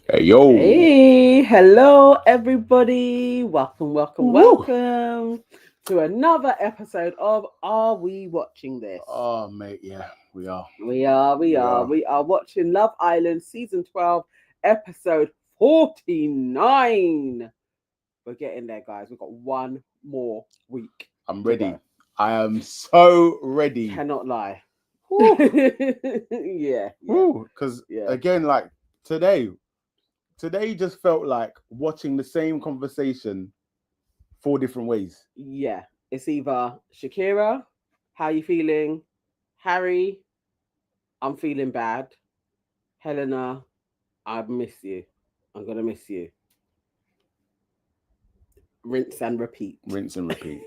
Hey, yo. Hey, hello everybody. Welcome Woo. to another episode of Are We Watching This? Oh, mate, yeah, we are. We are watching Love Island season 12, episode 49. We're getting there, guys. We've got one more week. I'm to ready. go. I am so ready. Cannot lie. Woo. yeah. Because Yeah. again, like today just felt like watching the same conversation 4 different ways. Yeah. It's either Shakira, how you feeling? Harry, I'm feeling bad. Helena, I miss you. I'm gonna miss you. Rinse and repeat. Rinse and repeat.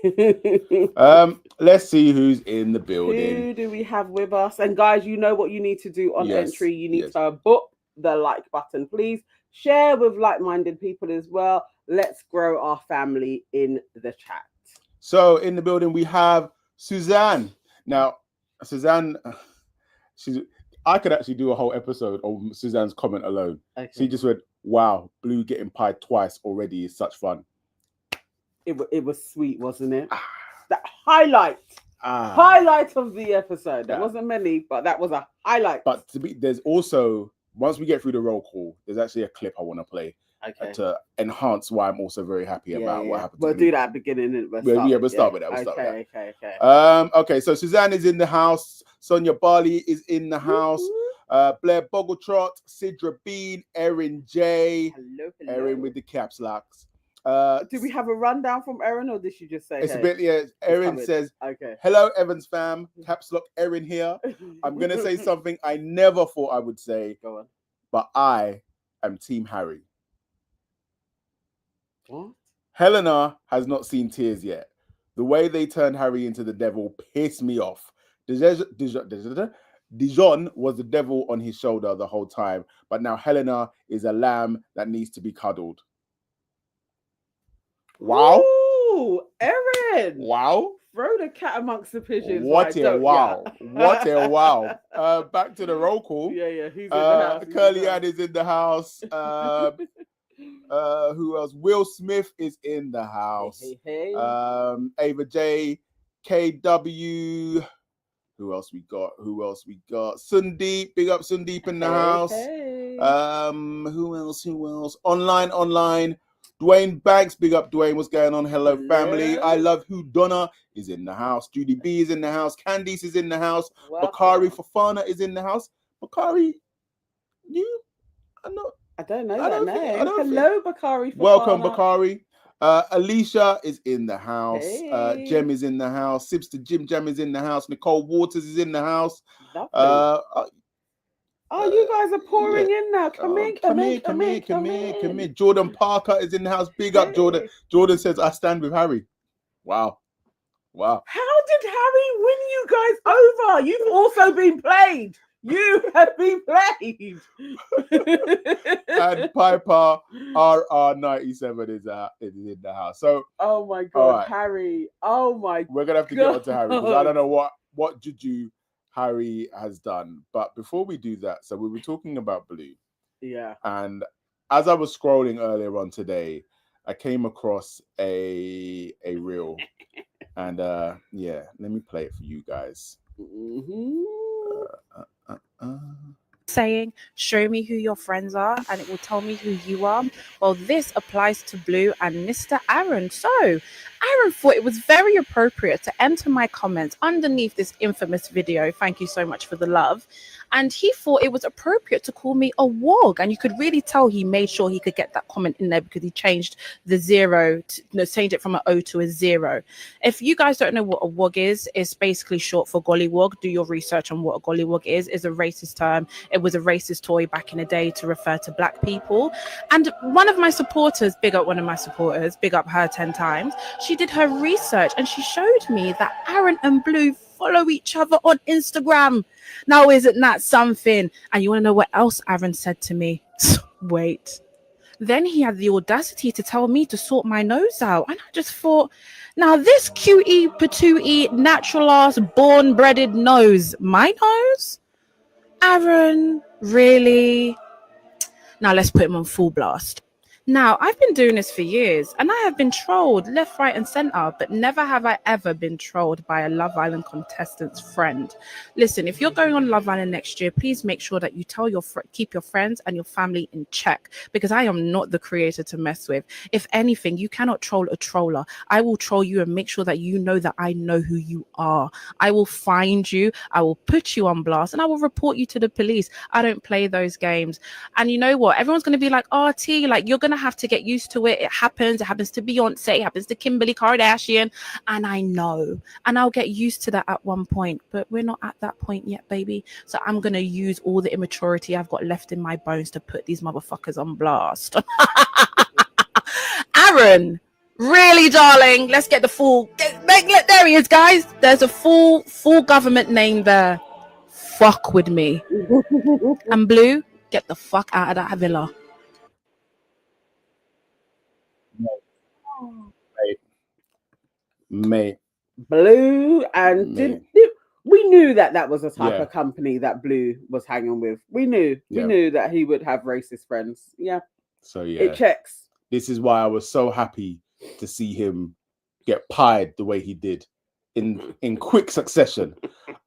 Let's see who's in the building. Who do we have with us? And guys, you know what you need to do on entry. You need to book the like button, please. Share with like-minded people as well. Let's grow our family in the chat. So in the building we have Suzanne. Now, Suzanne, I could actually do a whole episode on Suzanne's comment alone. Okay. She just went, "Wow, Blue getting pied twice already is such fun." It was sweet, wasn't it? That highlight of the episode. There wasn't many, but that was a highlight. But there's also, once we get through the roll call, there's actually a clip I want to play to enhance why I'm also very happy about what happened. We'll do that at the beginning. We'll start with that. Okay. Okay. So Suzanne is in the house. Sonia Barley is in the house. Blair Boggletrot, Sidra Bean, Erin J. Hello. Erin with the caps locks. Do we have a rundown from Erin, or did she just say? It's a bit. Yeah, Erin says, "Okay, hello, Evans fam. Caps lock Erin here. I'm gonna say something I never thought I would say. Go on. But I am Team Harry." What? Helena has not seen tears yet. The way they turned Harry into the devil pissed me off. Dijon was the devil on his shoulder the whole time, but now Helena is a lamb that needs to be cuddled. Wow. Ooh, Erin. Wow. Throw the cat amongst the pigeons. What a wow. What a wow. Back to the roll call. Yeah. Who's in the house? Curly Ann is in the house. Who else? Will Smith is in the house. Hey. Ava J, KW. Who else we got? Sundeep. Big up Sundeep in the house. Hey. Who else? Online. Dwayne Banks, big up Dwayne. What's going on? Hello, family. I Love Who Donna is in the house. Judy B is in the house. Candice is in the house. Bakari Fafana is in the house. Bakari, you? I don't know that name. Hello, Bakari Fafana. Welcome, Bakari. Alicia is in the house. Hey. Jem is in the house. Sibster Jim Jam is in the house. Nicole Waters is in the house. You guys are pouring in now. Come in. Jordan Parker is in the house. Big up, Jordan. Jordan says, I stand with Harry. Wow. How did Harry win you guys over? You've also been played. You have been played. And Piper RR97 is in the house. So, oh my God, right. Harry. Oh my God. We're going to have to get on to Harry because I don't know what juju Harry has done. But before we do that, so we were talking about Blue. Yeah. And as I was scrolling earlier on today, I came across a reel. And let me play it for you guys. Saying, show me who your friends are and it will tell me who you are. Well, this applies to Blue and Mr. Aaron. So Aaron thought it was very appropriate to enter my comments underneath this infamous video. Thank you so much for the love. And he thought it was appropriate to call me a wog. And you could really tell he made sure he could get that comment in there because he changed the changed it from an O to a 0. If you guys don't know what a wog is, it's basically short for gollywog. Do your research on what a gollywog is. It's a racist term. It was a racist toy back in the day to refer to black people. And one of my supporters, big up her 10 times, she did her research and she showed me that Aaron and Blue follow each other on Instagram. Now, isn't that something? And you want to know what else Aaron said to me? Wait. Then he had the audacity to tell me to sort my nose out. And I just thought, now this cutie, patootie, natural ass, born breaded nose, my nose? Aaron, really? Now let's put him on full blast. Now, I've been doing this for years and I have been trolled left, right, and center, but never have I ever been trolled by a Love Island contestant's friend. Listen, if you're going on Love Island next year, please make sure that you tell keep your friends and your family in check, because I am not the creator to mess with. If anything, you cannot troll a troller. I will troll you and make sure that you know that I know who you are. I will find you, I will put you on blast, and I will report you to the police. I don't play those games. And you know what? Everyone's going to be like, oh, T, like, you're going to have to get used to it. It happens to Beyonce, it happens to Kimberly Kardashian, and I know, and I'll get used to that at one point, but we're not at that point yet, baby. So I'm gonna use all the immaturity I've got left in my bones to put these motherfuckers on blast. Aaron, really, darling, let's get the full, there he is, guys. There's a full government name there. Fuck with me. And Blue, get the fuck out of that villa. Mate. Blue, and we knew that was a type of company that Blue was hanging with. We knew that he would have racist friends. Yeah. So yeah, it checks. This is why I was so happy to see him get pied the way he did in quick succession.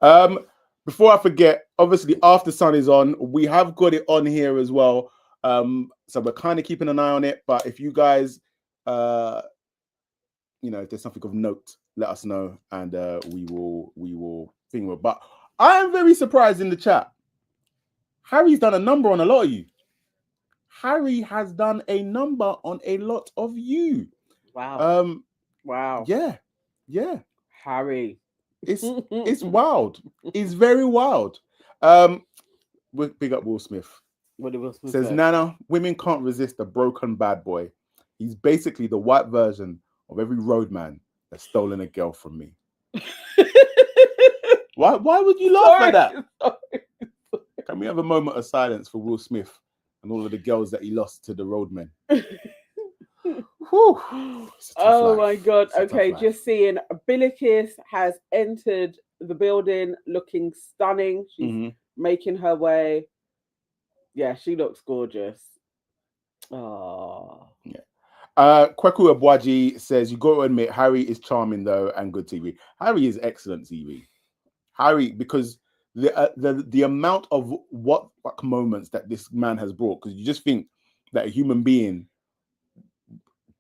Before I forget, obviously After Sun is on. We have got it on here as well. So we're kind of keeping an eye on it. But if you guys, if there's something of note, let us know, and we will think of it. But I am very surprised in the chat. Harry's done a number on a lot of you. Harry has done a number on a lot of you. Wow. Wow. Yeah. Harry. It's wild. It's very wild. Big up Will Smith. What did Will Smith says? Say? Nana, women can't resist a broken bad boy. He's basically the white version of every roadman that's stolen a girl from me. Why would you laugh at that? Sorry. Can we have a moment of silence for Will Smith and all of the girls that he lost to the roadmen? Oh my God. Okay, just seeing Billikis has entered the building looking stunning. She's making her way. Yeah, she looks gorgeous. Oh. Yeah. Kweku Abwaji says, you got to admit, Harry is charming though and good TV. Harry is excellent TV. Harry, because the amount of what moments that this man has brought, because you just think that a human being,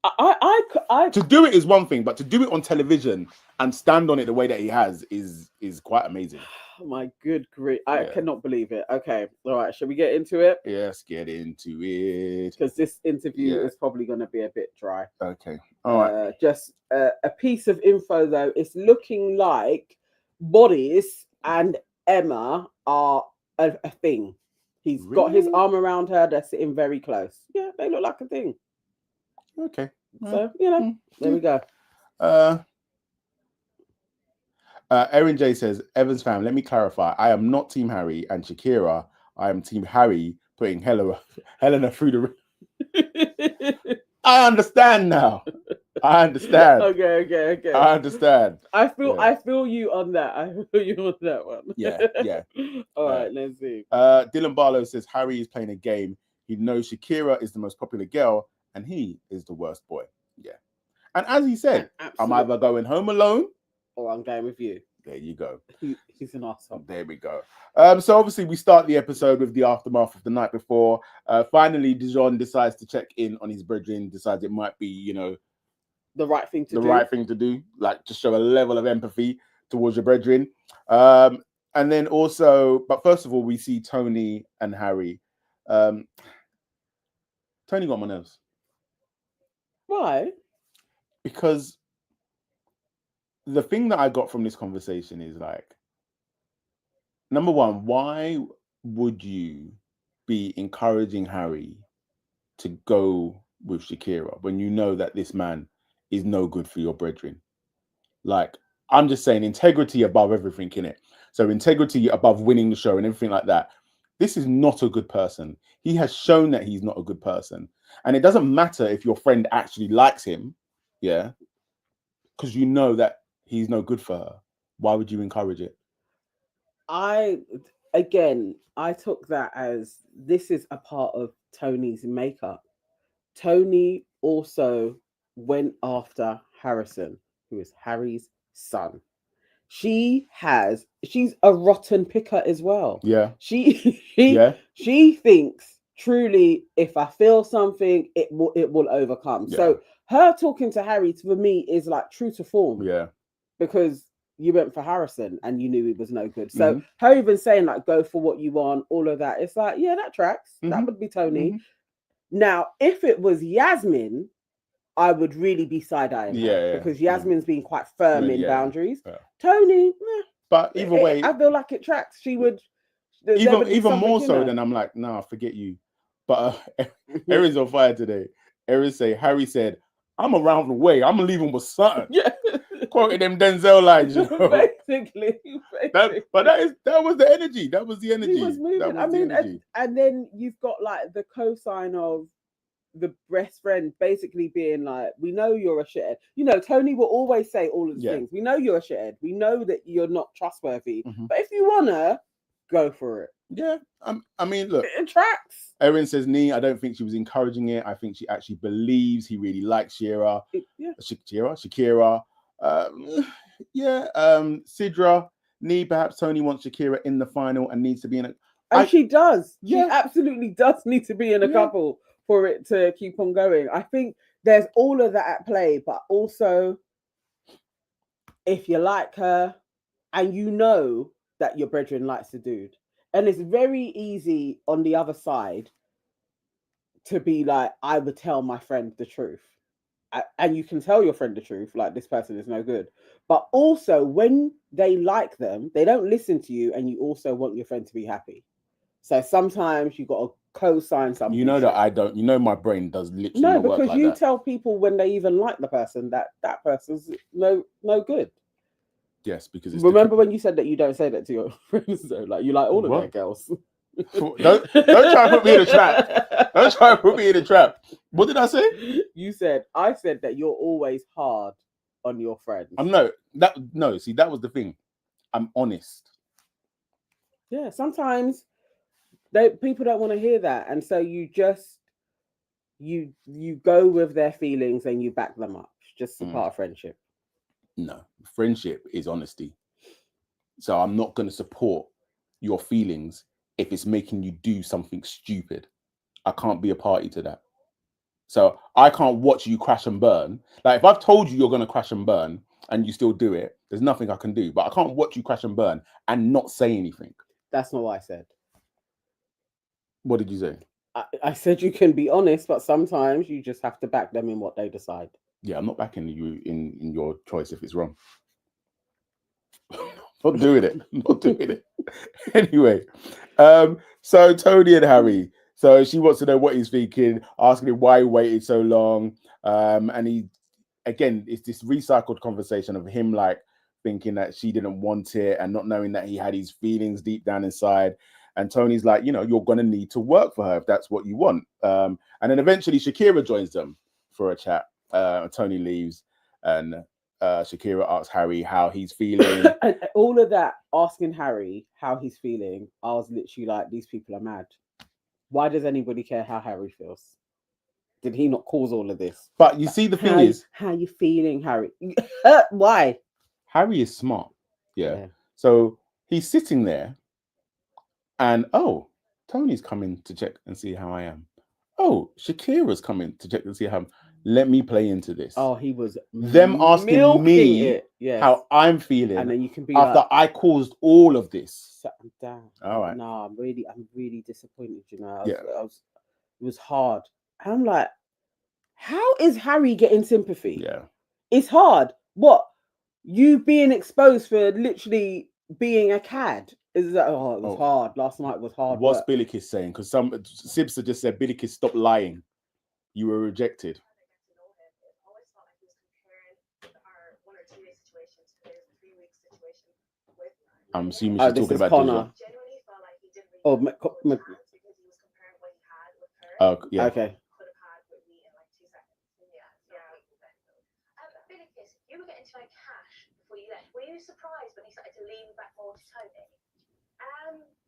I to do it is one thing, but to do it on television and stand on it the way that he has is quite amazing. Oh my good grief. I cannot believe it. Okay. All right. Shall we get into it? Yes, get into it. Because this interview is probably going to be a bit dry. Okay. All right. Just a piece of info, though. It's looking like Boris and Emma are a thing. He's got his arm around her. They're sitting very close. Yeah, they look like a thing. Okay. So, there we go. Erin J says, Evans fam, let me clarify. I am not Team Harry and Shakira. I am Team Harry putting Helena through the... I understand now. I understand. Okay. I understand. I feel you on that. I feel you on that one. Yeah. All right, let's see. Dylan Barlow says, Harry is playing a game. He knows Shakira is the most popular girl and he is the worst boy. Yeah. And as he said, I'm either going home alone or I'm going with you. There you go. He's an asshole. There we go. So obviously we start the episode with the aftermath of the night before. Finally, Dijon decides to check in on his brethren, decides it might be, the right thing to do. Right thing to do, like to show a level of empathy towards your brethren. And then also, but first of all, we see Tony and Harry. Tony got my nerves. Why? Because the thing that I got from this conversation is like, number one, why would you be encouraging Harry to go with Shakira when you know that this man is no good for your brethren? Like, I'm just saying integrity above everything, innit? So integrity above winning the show and everything like that. This is not a good person. He has shown that he's not a good person. And it doesn't matter if your friend actually likes him, yeah, because you know that he's no good for her. Why would you encourage it? again, I took that as this is a part of Tony's makeup. Tony also went after Harrison, who is Harry's son. She's a rotten picker as well. Yeah. She she thinks truly if I feel something, it will overcome. Yeah. So her talking to Harry for me is like true to form. Yeah. Because you went for Harrison and you knew it was no good. So her even saying like go for what you want, all of that, it's like, yeah, that tracks. That would be Tony. Now, if it was Yasmin, I would really be side-eyeing her because Yasmin's been quite firm in boundaries. Yeah. Tony, but either way, I feel like it tracks. She would even more so than I'm like, nah, forget you. But Erin's on fire today. Harry said, I'm around the way. I'm leaving with something. Yeah. Quoting them Denzel lines, you know. Basically. That was the energy. That was the energy. He was moving. And then you've got like the cosign of the best friend basically being like, we know you're a shithead. You know, Tony will always say all of the things. We know you're a shithead. We know that you're not trustworthy. But if you wanna, go for it. Yeah. I mean, look. It tracks. Erin says, I don't think she was encouraging it. I think she actually believes he really likes Shakira. Shakira. Sidra, perhaps Tony wants Shakira in the final and needs to be in it. And she does. She absolutely does need to be in a couple for it to keep on going. I think there's all of that at play, but also if you like her and you know that your brethren likes the dude, and it's very easy on the other side to be like, I would tell my friend the truth. And you can tell your friend the truth, like this person is no good. But also when they like them, they don't listen to you and you also want your friend to be happy. So sometimes you got to co-sign something. You know that I don't. You know my brain does literally no work because like you that. tell people when they even like the person that person's no good. Yes, because it's remember when you said that you don't say that to your friends though, like you like all of their girls. Don't try to put me in a trap. Don't try to put me in a trap. What did I say? I said that you're always hard on your friends. See, that was the thing. I'm honest. Yeah, sometimes people don't want to hear that, and so you just you go with their feelings and you back them up. It's just a part of friendship. No, friendship is honesty. So I'm not going to support your feelings if it's making you do something stupid. I can't be a party to that. So I can't watch you crash and burn. Like if I've told you you're going to crash and burn and you still do it, there's nothing I can do. But I can't watch you crash and burn and not say anything. That's not what I said. What did you say? I said you can be honest, but sometimes you just have to back them in what they decide. Yeah, I'm not backing you in your choice if it's wrong. Not doing it. Anyway, so Tony and Harry. So she wants to know what he's thinking, asking him why he waited so long. And he, again, it's this recycled conversation of him like thinking that she didn't want it and not knowing that he had his feelings deep down inside. And Tony's like, you're going to need to work for her if that's what you want. And then eventually Shakira joins them for a chat. Tony leaves and Shakira asks Harry how he's feeling. And all of that, asking Harry how he's feeling, I was literally like, these people are mad. Why does anybody care how Harry feels? Did he not cause all of this? But you see, the thing is... How you feeling, Harry? Why? Harry is smart. Yeah. So he's sitting there and, Tony's coming to check and see how I am. Oh, Shakira's coming to check and see how let me play into this. Oh, he was them asking me how I'm feeling, and then you can be after like, I caused all of this. Down. All right. No, I'm really disappointed. It was hard. And I'm like, how is Harry getting sympathy? Yeah, it's hard. What, you being exposed for literally being a cad? Is that? Oh, it was hard. Last night was hard. What's Billikis saying? Because some Sibsa just said, Billikis, stop lying. You were rejected. I'm assuming she's talking about Connor. Oh, yeah. Okay. You were getting to know Cash before you left. Were you surprised when he started to lean back more to Tony?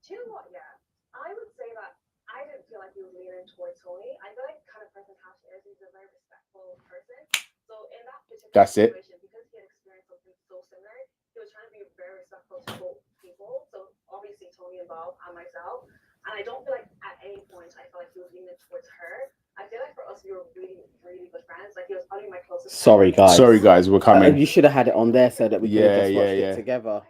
Do you know what? Yeah, I would say that I didn't feel like he was leaning towards Tony. I feel like the kind of person Cash is. He's a very respectful person. So in that particular That's it. situation, because he had experienced something so similar, he was trying to be very respectful to both people. So obviously Tony involved and myself. And I don't feel like at any point I felt like he was leaning towards her. I feel like for us, we were really, really good friends. Like he was probably my closest. Sorry, friend. guys. Sorry, guys, we're coming. You should have had it on there so that we could have Yeah, just yeah, watched yeah. it together.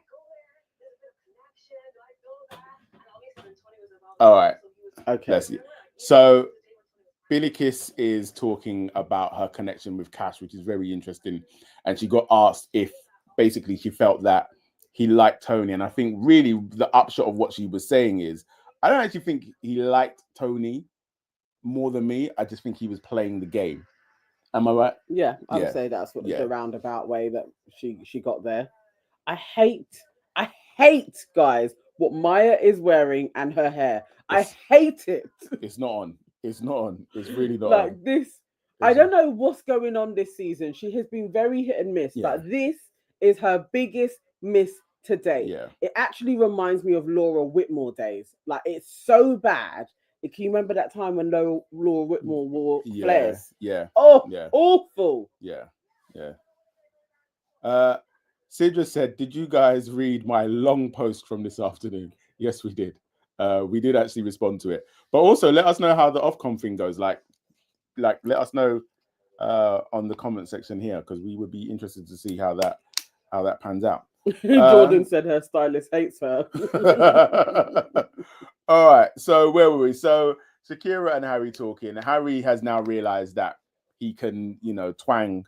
All right. Okay. Let's see. So Billy Kiss is talking about her connection with Cash, which is very interesting. And she got asked if basically she felt that he liked Tony. And I think really the upshot of what she was saying is, I don't actually think he liked Tony more than me. I just think he was playing the game. Am I right? Yeah, I would Yeah. say that's what Yeah. the roundabout way that she got there. I hate, guys, what Maya is wearing and her hair. I hate it. It's not on. It's not on. It's really not Like on. this. I don't know what's going on this season. She has been very hit and miss, Yeah. but this is her biggest miss to date. Yeah. It actually reminds me of Laura Whitmore days. Like it's so bad. Can you remember that time when Laura Whitmore wore flares? Yeah. Oh, Yeah. awful. Yeah. Yeah. Sidra said, "Did you guys read my long post from this afternoon?" Yes, we did. We did actually respond to it. But also, let us know how the Ofcom thing goes. Like, let us know on the comment section here, because we would be interested to see how that pans out. Jordan said her stylist hates her. All right. So where were we? So Shakira and Harry talking. Harry has now realized that he can, twang.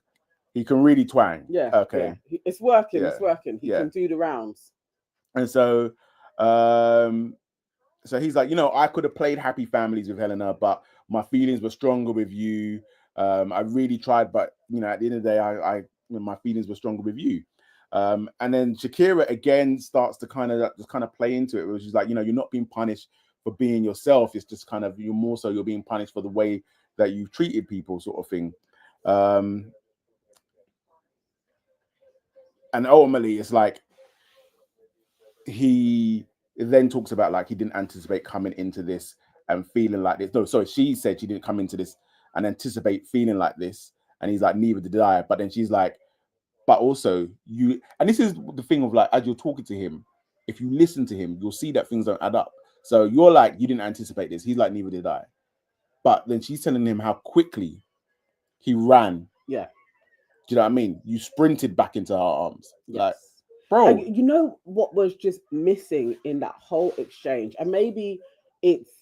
He can really twang. Yeah. Okay. Yeah. It's working. Yeah. It's working. He can do the rounds. And so, so he's like, I could have played Happy Families with Helena, but my feelings were stronger with you. I really tried, but at the end of the day, my feelings were stronger with you. And then Shakira again starts to kind of play into it, which is like, you're not being punished for being yourself. It's just kind of you're being punished for the way that you've treated people, sort of thing. And ultimately, it's like he then talks about like he didn't anticipate coming into this and feeling like this. No, sorry, she said she didn't come into this and anticipate feeling like this. And he's like, neither did I. But then she's like, but also you, and this is the thing of like, as you're talking to him, if you listen to him, you'll see that things don't add up. So you're like, you didn't anticipate this. He's like, neither did I. But then she's telling him how quickly he ran. Yeah. Do you know what I mean? You sprinted back into her arms. Yes. Like, bro. And you know what was just missing in that whole exchange? And maybe it's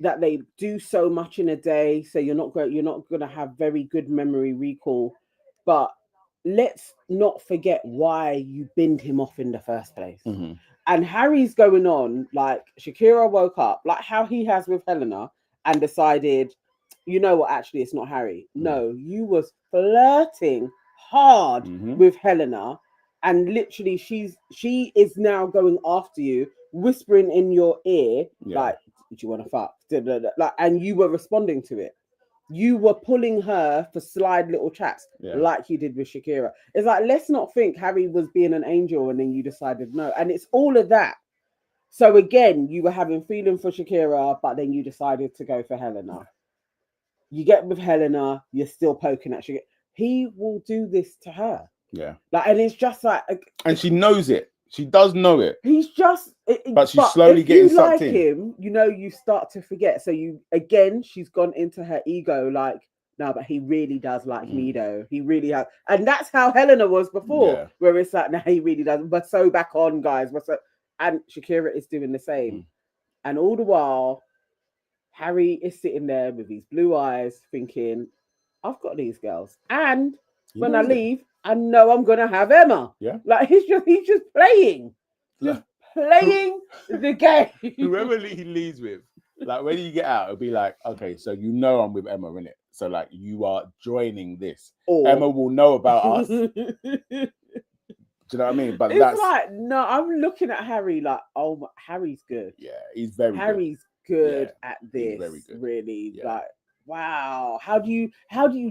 that they do so much in a day, so you're not going to have very good memory recall. But let's not forget why you binned him off in the first place. Mm-hmm. And Harry's going on like Shakira woke up, like how he has with Helena, and decided, you know what, actually it's not Harry. No, you was flirting hard with Helena, and literally she is now going after you, whispering in your ear, like, do you want to fuck? Like, and you were responding to it. You were pulling her for slide little chats, like you did with Shakira. It's like, let's not think Harry was being an angel and then you decided no. And it's all of that. So again, you were having feeling for Shakira, but then you decided to go for Helena. You get with Helena, you're still poking at Shakira. He will do this to her. Yeah. Like, and it's just like, and she knows it. She does know it. He's just, but she's slowly getting sucked in. If you like him, you start to forget. So she's gone into her ego, like, no, but he really does like me, though. He really has, and that's how Helena was before, where it's like, no, he really doesn't. But so back on, guys. And Shakira is doing the same, and all the while, Harry is sitting there with his blue eyes, thinking, I've got these girls, and when I leave, I know I'm gonna have Emma. Yeah, like he's just playing, playing the game. Whoever he leaves with, like when you get out, it'll be like, okay, so I'm with Emma, innit? So like you are joining this. Emma will know about us. Do you know what I mean? But it's like, no, I'm looking at Harry like, oh, Harry's good. Yeah, he's very Harry's good at this. He's very good. Really, like, wow. How do you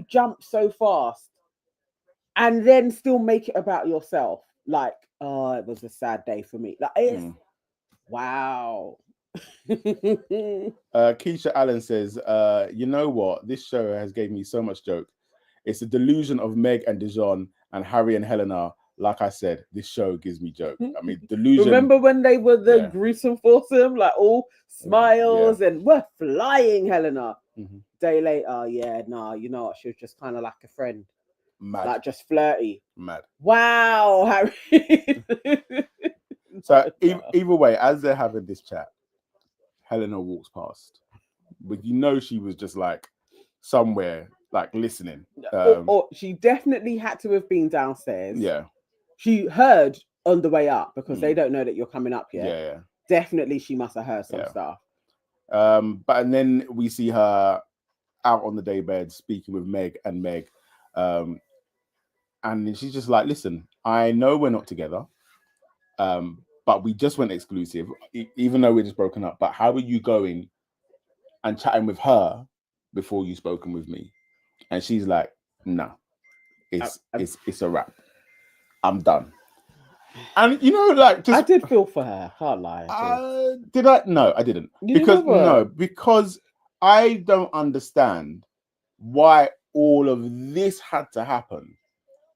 jump so fast and then still make it about yourself? Like, oh, it was a sad day for me. Like, Wow. Keisha Allen says, you know what? This show has gave me so much joke. It's a delusion of Meg and Dijon and Harry and Helena. Like I said, this show gives me joke. I mean, delusion. Remember when they were the Yeah. gruesome foursome, like all smiles and we're flying, Helena. Mhm. Day later, yeah, nah, you know what? She was just kind of like a friend, Mad. like just flirty. Mad. Wow, Harry. So either way, as they're having this chat, Helena walks past, but you know she was just like somewhere, like listening. Or she definitely had to have been downstairs. Yeah. She heard on the way up because they don't know that you're coming up yet. Yeah. Definitely, she must have heard some stuff. But and then we see her out on the daybed speaking with Meg. And she's just like, listen, I know we're not together. But we just went exclusive, even though we're just broken up. But how are you going and chatting with her before you spoken with me? And she's like, no, it's a wrap. I'm done. And you know, like, just, I did feel for her. Can't lie. Did I? No, I didn't. Because I don't understand why all of this had to happen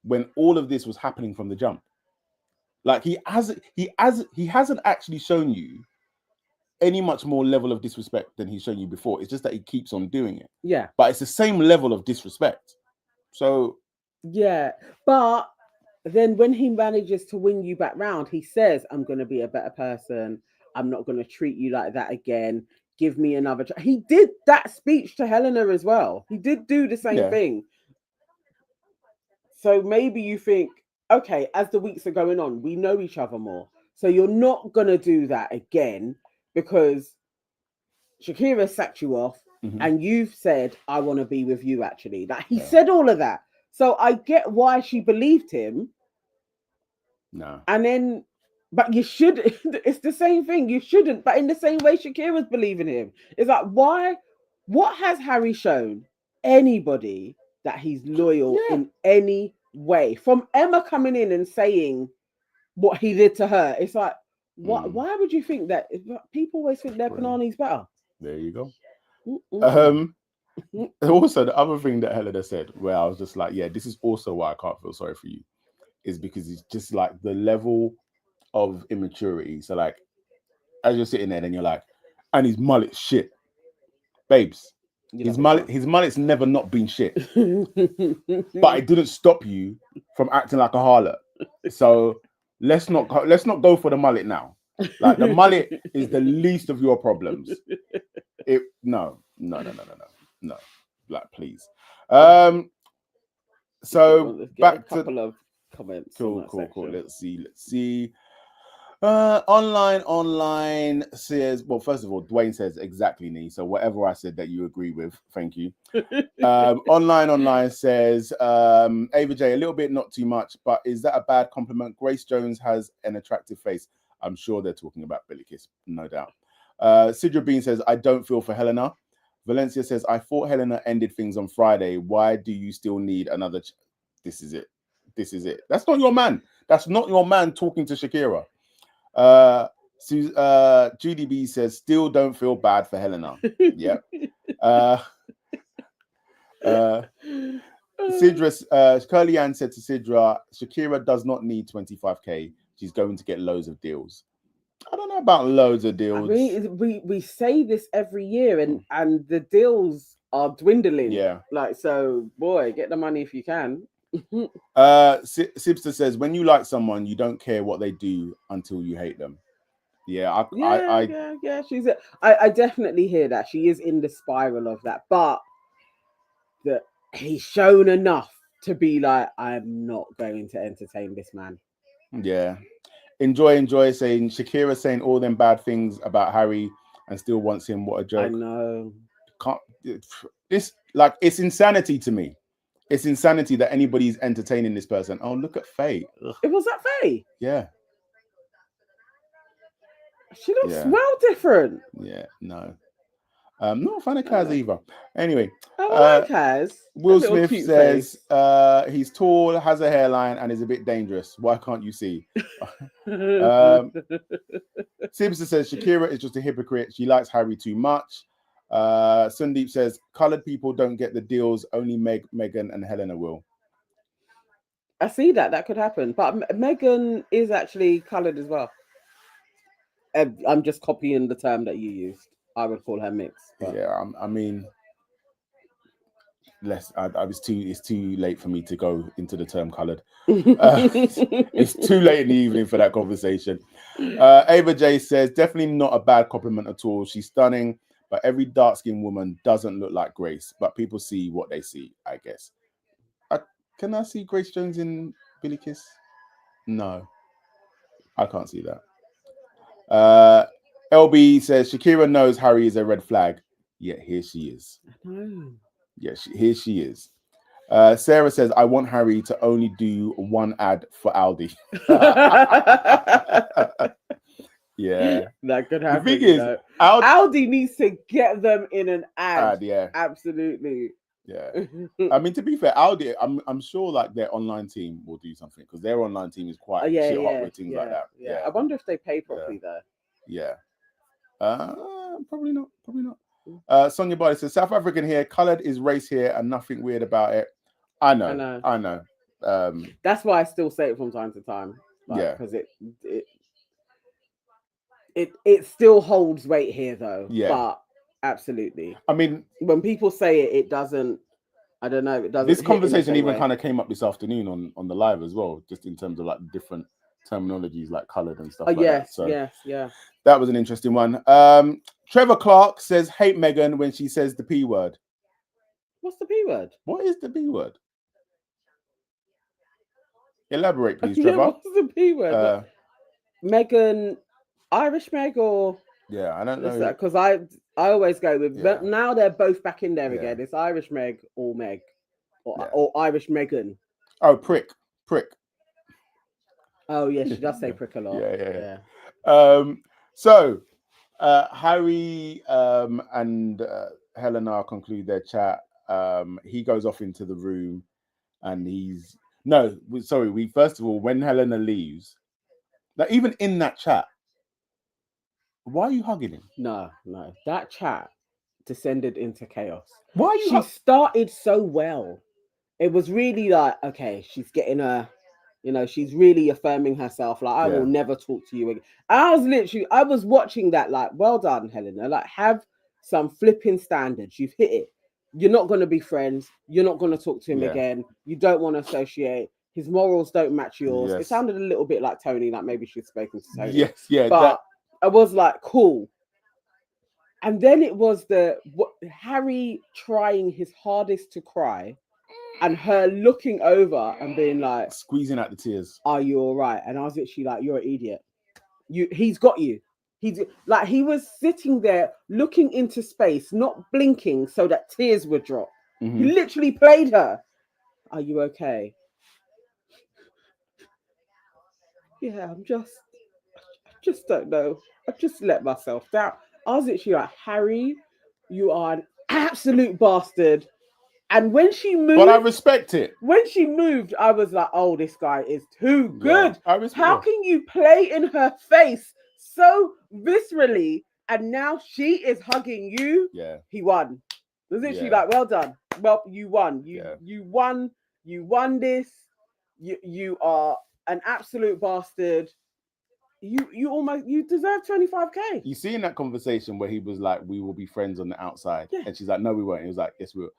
when all of this was happening from the jump. Like he hasn't actually shown you any much more level of disrespect than he's shown you before. It's just that he keeps on doing it. Yeah. But it's the same level of disrespect. So yeah, but then when he manages to win you back round, he says, I'm going to be a better person. I'm not going to treat you like that again. Give me another try. He did that speech to Helena as well. He did do the same thing. So maybe you think, okay, as the weeks are going on, we know each other more. So you're not going to do that again because Shakira sacked you off and you've said, I want to be with you actually. Like he said all of that. So I get why she believed him. No. And then, but you should, it's the same thing. You shouldn't, but in the same way Shakira's believing him. It's like, why? What has Harry shown anybody that he's loyal in any way? From Emma coming in and saying what he did to her, it's like, what? Why would you think that? People always think their Panani's better. There you go. Also, the other thing that Helena said, where I was just like, yeah, this is also why I can't feel sorry for you, is because it's just like the level of immaturity. So like, as you're sitting there, then you're like, and his mullet's shit, babes. His mullet's never not been shit, but it didn't stop you from acting like a harlot. So let's not go for the mullet now. Like the mullet is the least of your problems. No. Like please. So back to a couple of comments. Cool. Let's see. Online says, well, first of all, Dwayne says exactly me. So whatever I said that you agree with, thank you. Online says, Ava J, a little bit, not too much, but is that a bad compliment? Grace Jones has an attractive face. I'm sure they're talking about Billy Kiss, no doubt. Sidra Bean says, I don't feel for Helena. Valencia says, I thought Helena ended things on Friday. Why do you still need another? This is it. That's not your man. That's not your man talking to Shakira. Judy B says, still don't feel bad for Helena. Yeah. Sidra, Curly Ann said to Sidra, Shakira does not need 25k. She's going to get loads of deals. I don't know about loads of deals. I mean, we say this every year, and the deals are dwindling. Yeah. Like, so, boy, get the money if you can. Sibster says, when you like someone, you don't care what they do until you hate them. Yeah, she's I definitely hear that. She is in the spiral of that, but that he's shown enough to be like, I'm not going to entertain this man. Yeah. Enjoy saying Shakira saying all them bad things about Harry and still wants him. What a joke. I know. It's insanity to me. It's insanity that anybody's entertaining this person. Oh, look at Faye. It was that Faye? Yeah. She looks well different. Yeah, no. Not a fan of Kaz either. Anyway, Oh, I like Kaz. Will That little Smith cute says face. he's tall, has a hairline, and is a bit dangerous. Why can't you see? Simpson says Shakira is just a hypocrite. She likes Harry too much. Sundeep says coloured people don't get the deals. Only Meghan and Helena will. I see that. That could happen. But Megan is actually coloured as well. I'm just copying the term that you used. I would call her mixed. But... Yeah, I mean, it's too late for me to go into the term coloured. It's too late in the evening for that conversation. Ava J says definitely not a bad compliment at all. She's stunning, but every dark-skinned woman doesn't look like Grace. But people see what they see, I guess. Can I see Grace Jones in Billy Kiss? No, I can't see that. LB says Shakira knows Harry is a red flag. Yet here she is. Yeah, here she is. Sarah says, I want Harry to only do one ad for Aldi. Yeah. That could happen. The thing is, Aldi needs to get them in an ad. Yeah. Absolutely. Yeah. I mean, to be fair, Aldi, I'm sure like their online team will do something because their online team is quite shit hot with things like that. Yeah. I wonder if they pay properly though. Yeah. Probably not. Sonia Body says South African here, coloured is race here, and nothing weird about it. I know. That's why I still say it from time to time. Because it still holds weight here though. Yeah. But absolutely. I mean, when people say it doesn't. I don't know. It doesn't. This conversation even kind of came up this afternoon on the live as well, just in terms of like different terminologies like coloured and stuff like that. So yes. That was an interesting one. Trevor Clark says hate Meghan when she says the P word. What's the P word? What is the P word? Elaborate, please, Trevor. What's the P word? Meghan, Irish Meg or I don't know. Because I always go with. But now they're both back in there again. It's Irish Meg or Meg, or Irish Meghan. Oh, prick. Oh yeah, she does say prick a lot. Yeah. So Harry and Helena conclude their chat. He goes off into the room, and first of all, when Helena leaves, now even in that chat, why are you hugging him? No, that chat descended into chaos. Why are you? She started so well. It was really like, okay, she's getting her. She's really affirming herself. Like, I will never talk to you again. I was watching that like, well done, Helena. Like, have some flipping standards. You've hit it. You're not going to be friends. You're not going to talk to him again. You don't want to associate. His morals don't match yours. It sounded a little bit like Tony, like maybe she's spoken to Tony. Yes, yeah. But I was like, cool. And then it was Harry trying his hardest to cry. And her looking over and being like, squeezing out the tears. Are you all right? And I was literally like, you're an idiot. He's got you. He was sitting there looking into space, not blinking so that tears would drop. Mm-hmm. He literally played her. Are you okay? Yeah, I just don't know. I just let myself down. I was literally like, Harry, you are an absolute bastard. And when she moved, but I respect it. When she moved, I was like, "Oh, this guy is too good. How can you play in her face so viscerally?" And now she is hugging you. Yeah, he won. It was literally like, "Well done. Well, you won. You won. You won this. You are an absolute bastard. You deserve 25K." You see in that conversation where he was like, "We will be friends on the outside," and she's like, "No, we won't." He was like, "Yes, we will."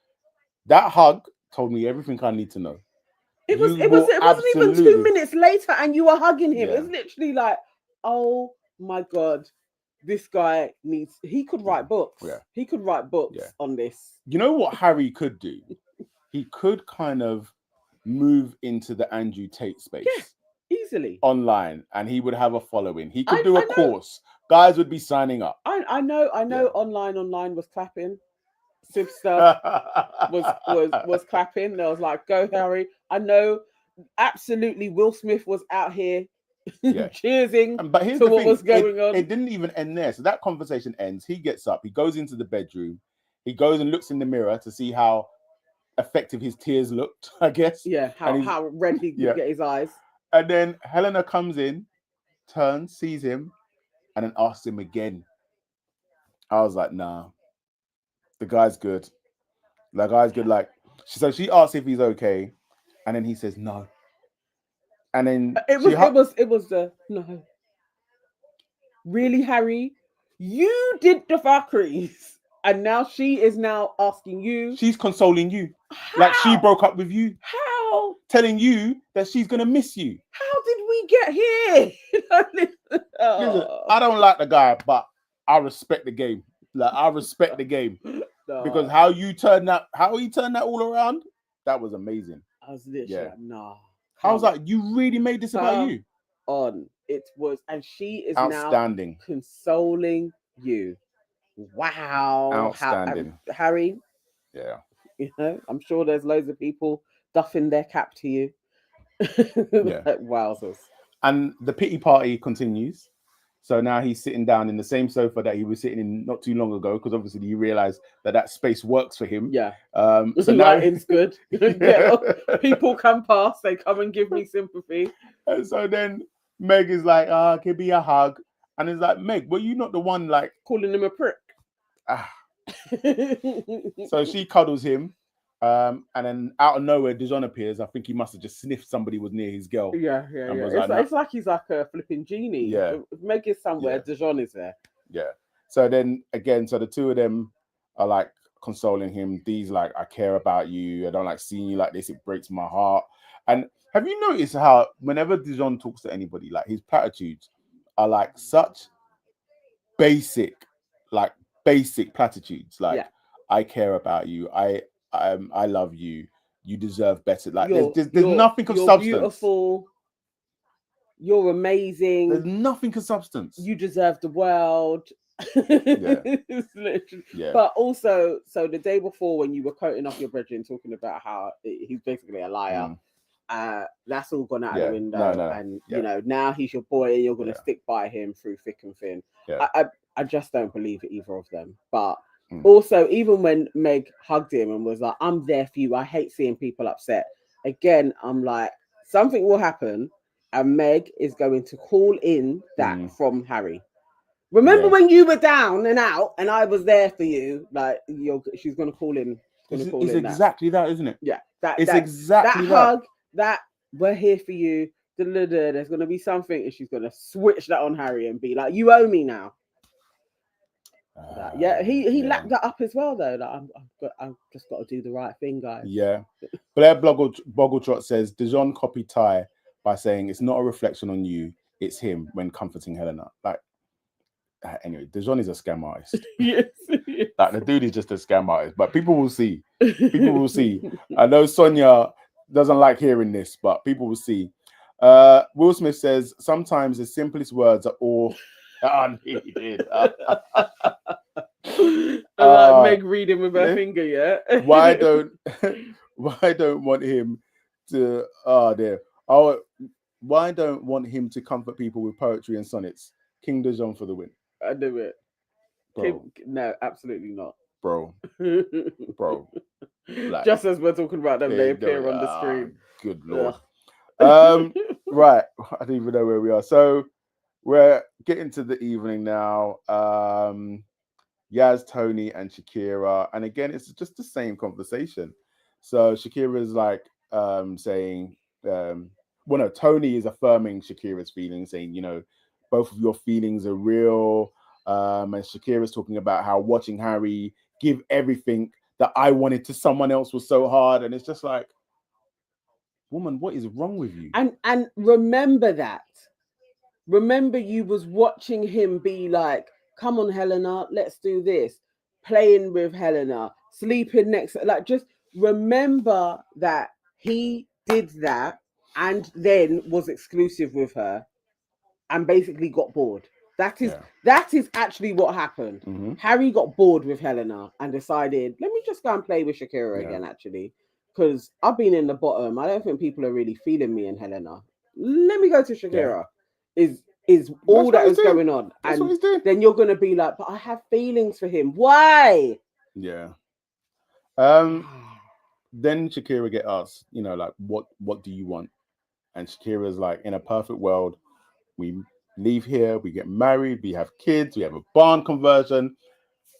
That hug told me everything I need to know. It wasn't even 2 minutes later, and you were hugging him. It was literally like, oh my god, this guy he could write books. Yeah. He could write books on this. You know what Harry could do? He could kind of move into the Andrew Tate space. Yeah, easily. Online, and he would have a following. He could do a course. Guys would be signing up. I know. Online was clapping. Sidra was clapping. There was like, go Harry. I know absolutely Will Smith was out here Yeah. cheersing But here's to the what thing, was going on. It didn't even end there. So that conversation ends. He gets up, he goes into the bedroom, he goes and looks in the mirror to see how effective his tears looked, I guess. Yeah, how red he could get his eyes. And then Helena comes in, turns, sees him, and then asks him again. I was like, nah, the guy's good. The guy's good. Like, so she asks if he's okay, and then he says no. And then it was the no. Really, Harry? You did the fuckeries, and now she is now asking you. She's consoling you, How? like she broke up with you. How? Telling you that she's gonna miss you. How did we get here? Listen, I don't like the guy, but I respect the game. Like I respect the game because how he turned that all around, that was amazing. I was literally like, nah. I was like, you really made this about you. It was, and she is outstanding. Now consoling you. Wow, outstanding, Harry. Yeah, you know, I'm sure there's loads of people doffing their cap to you. Yeah, like, wowzers. And the pity party continues. So now he's sitting down in the same sofa that he was sitting in not too long ago, because obviously you realize that space works for him. Yeah. So now lighting's good. Yeah, people come past, they come and give me sympathy. And so then Meg is like, give me a hug. And it's like, Meg, were you not the one like calling him a prick? So she cuddles him. And then out of nowhere, Dijon appears. I think he must have just sniffed somebody was near his girl. Yeah. It's like he's like a flipping genie. Yeah. If Meg is somewhere, Dijon is there. Yeah. So then again, so the two of them are like consoling him. Dee's like, I care about you. I don't like seeing you like this. It breaks my heart. And have you noticed how whenever Dijon talks to anybody, like his platitudes are like such basic platitudes. Like, I care about you. I love you. You deserve better. Like there's nothing of substance. You're beautiful. You're amazing. There's nothing of substance. You deserve the world. Yeah. But also, so the day before when you were quoting off your brethren talking about how he's basically a liar, that's all gone out the window. No. And you know, now he's your boy and you're gonna stick by him through thick and thin. Yeah. I just don't believe either of them. But also, even when Meg hugged him and was like, I'm there for you, I hate seeing people upset. Again, I'm like, something will happen and Meg is going to call in that from Harry. Remember when you were down and out and I was there for you? Like, she's going to call in. It's exactly that, isn't it? Yeah. It's exactly that hug, that we're here for you. There's going to be something and she's going to switch that on Harry and be like, you owe me now. He lapped that up as well though. Like, I've just got to do the right thing, guys. Yeah. Blair Boggletrot says Dijon copied Ty by saying it's not a reflection on you, it's him when comforting Helena. Like, anyway, Dijon is a scam artist. Yes. Like the dude is just a scam artist, but people will see. People will see. I know Sonia doesn't like hearing this, but people will see. Will Smith says sometimes the simplest words are all unneeded. Like Meg reading with her finger, yeah. Why don't want him to why don't want him to comfort people with poetry and sonnets? King Dijon for the win. I knew it. Bro. No, absolutely not. Bro. Like, just as we're talking about them, they appear on the screen. Good Lord. Right. I don't even know where we are. So we're getting to the evening now. Yaz, Tony, and Shakira. And again, it's just the same conversation. So Shakira is like saying, Tony is affirming Shakira's feelings, saying, you know, both of your feelings are real. And Shakira's talking about how watching Harry give everything that I wanted to someone else was so hard. And it's just like, woman, what is wrong with you? And remember that. Remember you was watching him be like, come on, Helena, let's do this. Playing with Helena, sleeping next. Like, just remember that he did that and then was exclusive with her and basically got bored. That is actually what happened. Mm-hmm. Harry got bored with Helena and decided, let me just go and play with Shakira again, actually. Because I've been in the bottom. I don't think people are really feeling me and Helena. Let me go to Shakira. is all what that he's is doing. going on, That's what and he's doing. then you're gonna be like, but I have feelings for him. Why? Yeah. Then Shakira get asked, you know, like, what do you want? And Shakira's like, in a perfect world, we leave here, we get married, we have kids, we have a barn conversion.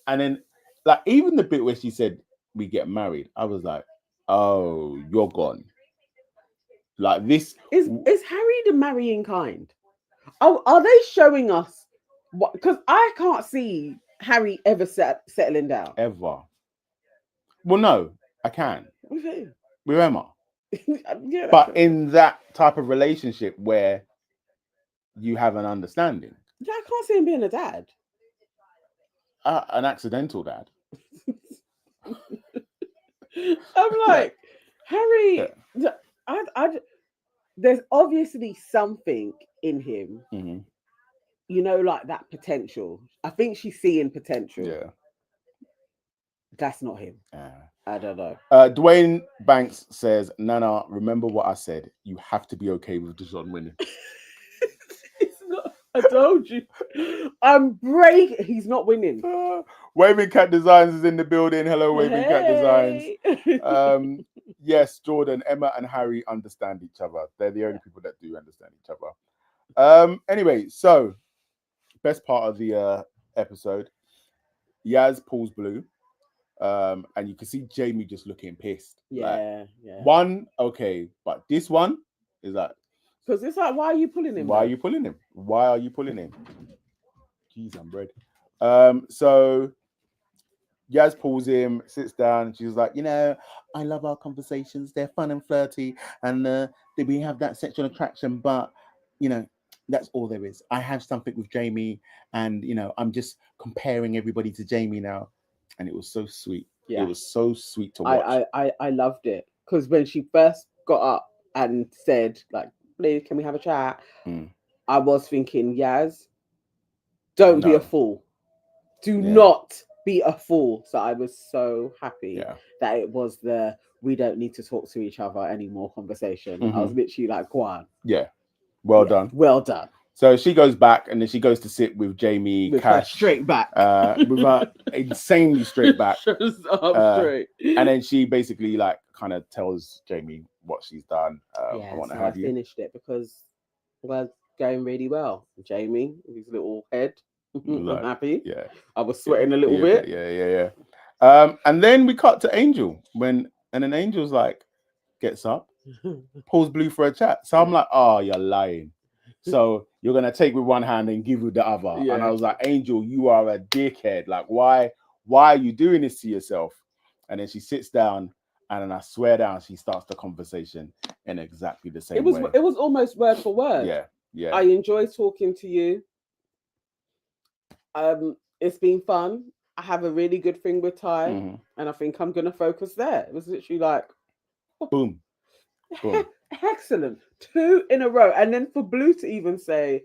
And then, like, even the bit where she said we get married, I was like, oh, you're gone. Like, this Is Harry the marrying kind? Oh, are they showing us what? Because I can't see Harry ever settling down. ever. Well, no, I can. With who? With Emma. Yeah, But in that type of relationship where you have an understanding. I can't see him being a dad. An accidental dad. I'm like, Harry, there's obviously something in him, Mm-hmm. you know, like that potential. I think she's seeing potential. Yeah. That's not him. I don't know. Dwayne Banks says, Nana, remember what I said. You have to be okay with Deshaun winning. It's not. I told you. He's not winning. Waving Cat Designs is in the building. Hello, Waving Cat Designs. Yes, Jordan, Emma, and Harry understand each other. They're the only people that do understand each other. Anyway, so best part of the episode, Yaz pulls Blue. And you can see Jamie just looking pissed. Yeah. One, okay, but this one is like, because it's like, why are you pulling him? Why are you pulling him? Why are you pulling him? Jeez, I'm bread. So Yaz pulls him, sits down. She's like, you know, I love our conversations. They're fun and flirty, and we have that sexual attraction. But you know, that's all there is. I have something with Jamie, and you know, I'm just comparing everybody to Jamie now. And it was so sweet. Yeah. It was so sweet to watch. I loved it because when she first got up and said, like, please, can we have a chat? I was thinking, Yaz, don't be a fool. Do not be a fool. So I was so happy that it was we don't need to talk to each other anymore conversation. I was literally like, go on. Yeah. Well done. Well done. So she goes back and then she goes to sit with Jamie with Cash. Her straight back. With her insanely straight back. Straight. And then she basically like kind of tells Jamie what she's done. I want to have you. Finished it because we're going really well. Jamie, with his little head. I'm happy. Yeah. I was sweating a little bit. Yeah. And then we cut to Angel and then Angel's like gets up, pulls Blue for a chat. So I'm like, oh, you're lying. So you're gonna take with one hand and give with the other. Yeah. And I was like, Angel, you are a dickhead. Like, why are you doing this to yourself? And then she sits down, and then I swear down, she starts the conversation in exactly the same way. It was almost word for word. Yeah. I enjoy talking to you. It's been fun. I have a really good thing with Ty, and I think I'm gonna focus there. It was literally like, boom. Excellent. 2 in a row. And then for Blue to even say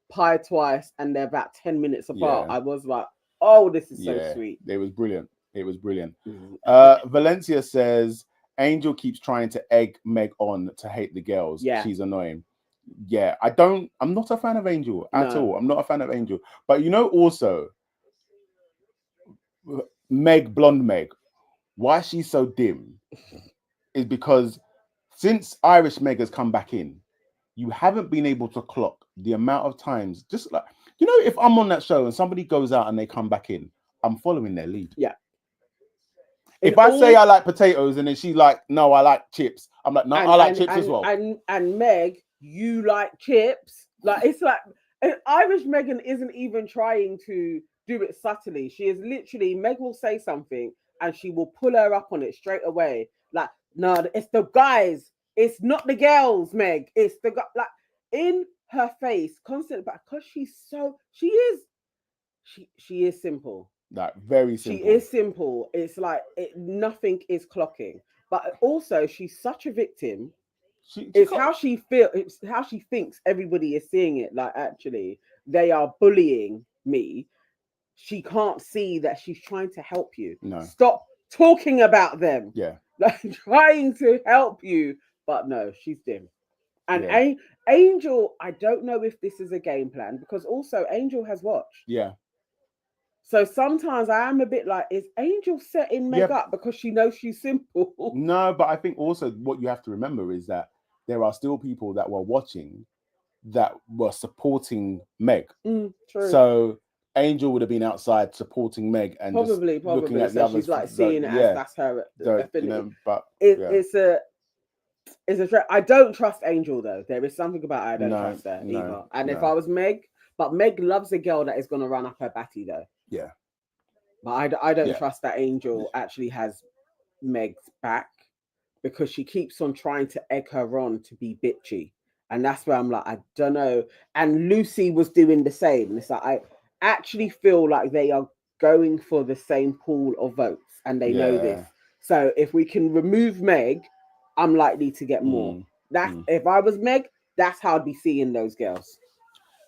pie twice and they're about 10 minutes apart, I was like, oh, this is so sweet. It was brilliant. Valencia says Angel keeps trying to egg Meg on to hate the girls. She's annoying. I'm not a fan of Angel at all. I'm not a fan of Angel. But you know, also blonde Meg, why she's so dim is because since Irish Meg has come back in, you haven't been able to clock the amount of times, just like, you know, if I'm on that show and somebody goes out and they come back in, I'm following their lead. Yeah. If I say I like potatoes and then she's like, no, I like chips, I'm like, no, I like chips as well. And Meg, you like chips? Like, it's like, Irish Megan isn't even trying to do it subtly. She is literally, Meg will say something and she will pull her up on it straight away. Like, no, it's the guys. It's not the girls, Meg. It's the guy. Like, in her face, constant. But because she is simple. Like, very simple. She is simple. It's like nothing is clocking. But also, she's such a victim. It's how she feels. It's how she thinks everybody is seeing it. Like, actually, they are bullying me. She can't see that she's trying to help you. No. Stop talking about them. Yeah. Like, trying to help you, but no, she's dim. And Angel, I don't know if this is a game plan because also Angel has watched. Yeah. So sometimes I am a bit like, is Angel setting Meg Yeah. up because she knows she's simple? No, but I think also what you have to remember is that there are still people that were watching that were supporting Meg. True. So Angel would have been outside supporting Meg and Probably. just looking at So the others. she's like seeing it as that's her affinity. But It's a I don't trust Angel though. There is something about her I don't trust her either. And if I was Meg, but Meg loves a girl that is going to run up her batty though. Yeah. But I don't trust that Angel actually has Meg's back because she keeps on trying to egg her on to be bitchy. And that's where I'm like, I don't know. And Lucy was doing the same. It's like, I actually feel like they are going for the same pool of votes and they know this. So if we can remove Meg, I'm likely to get more. If I was Meg, that's how I'd be seeing those girls.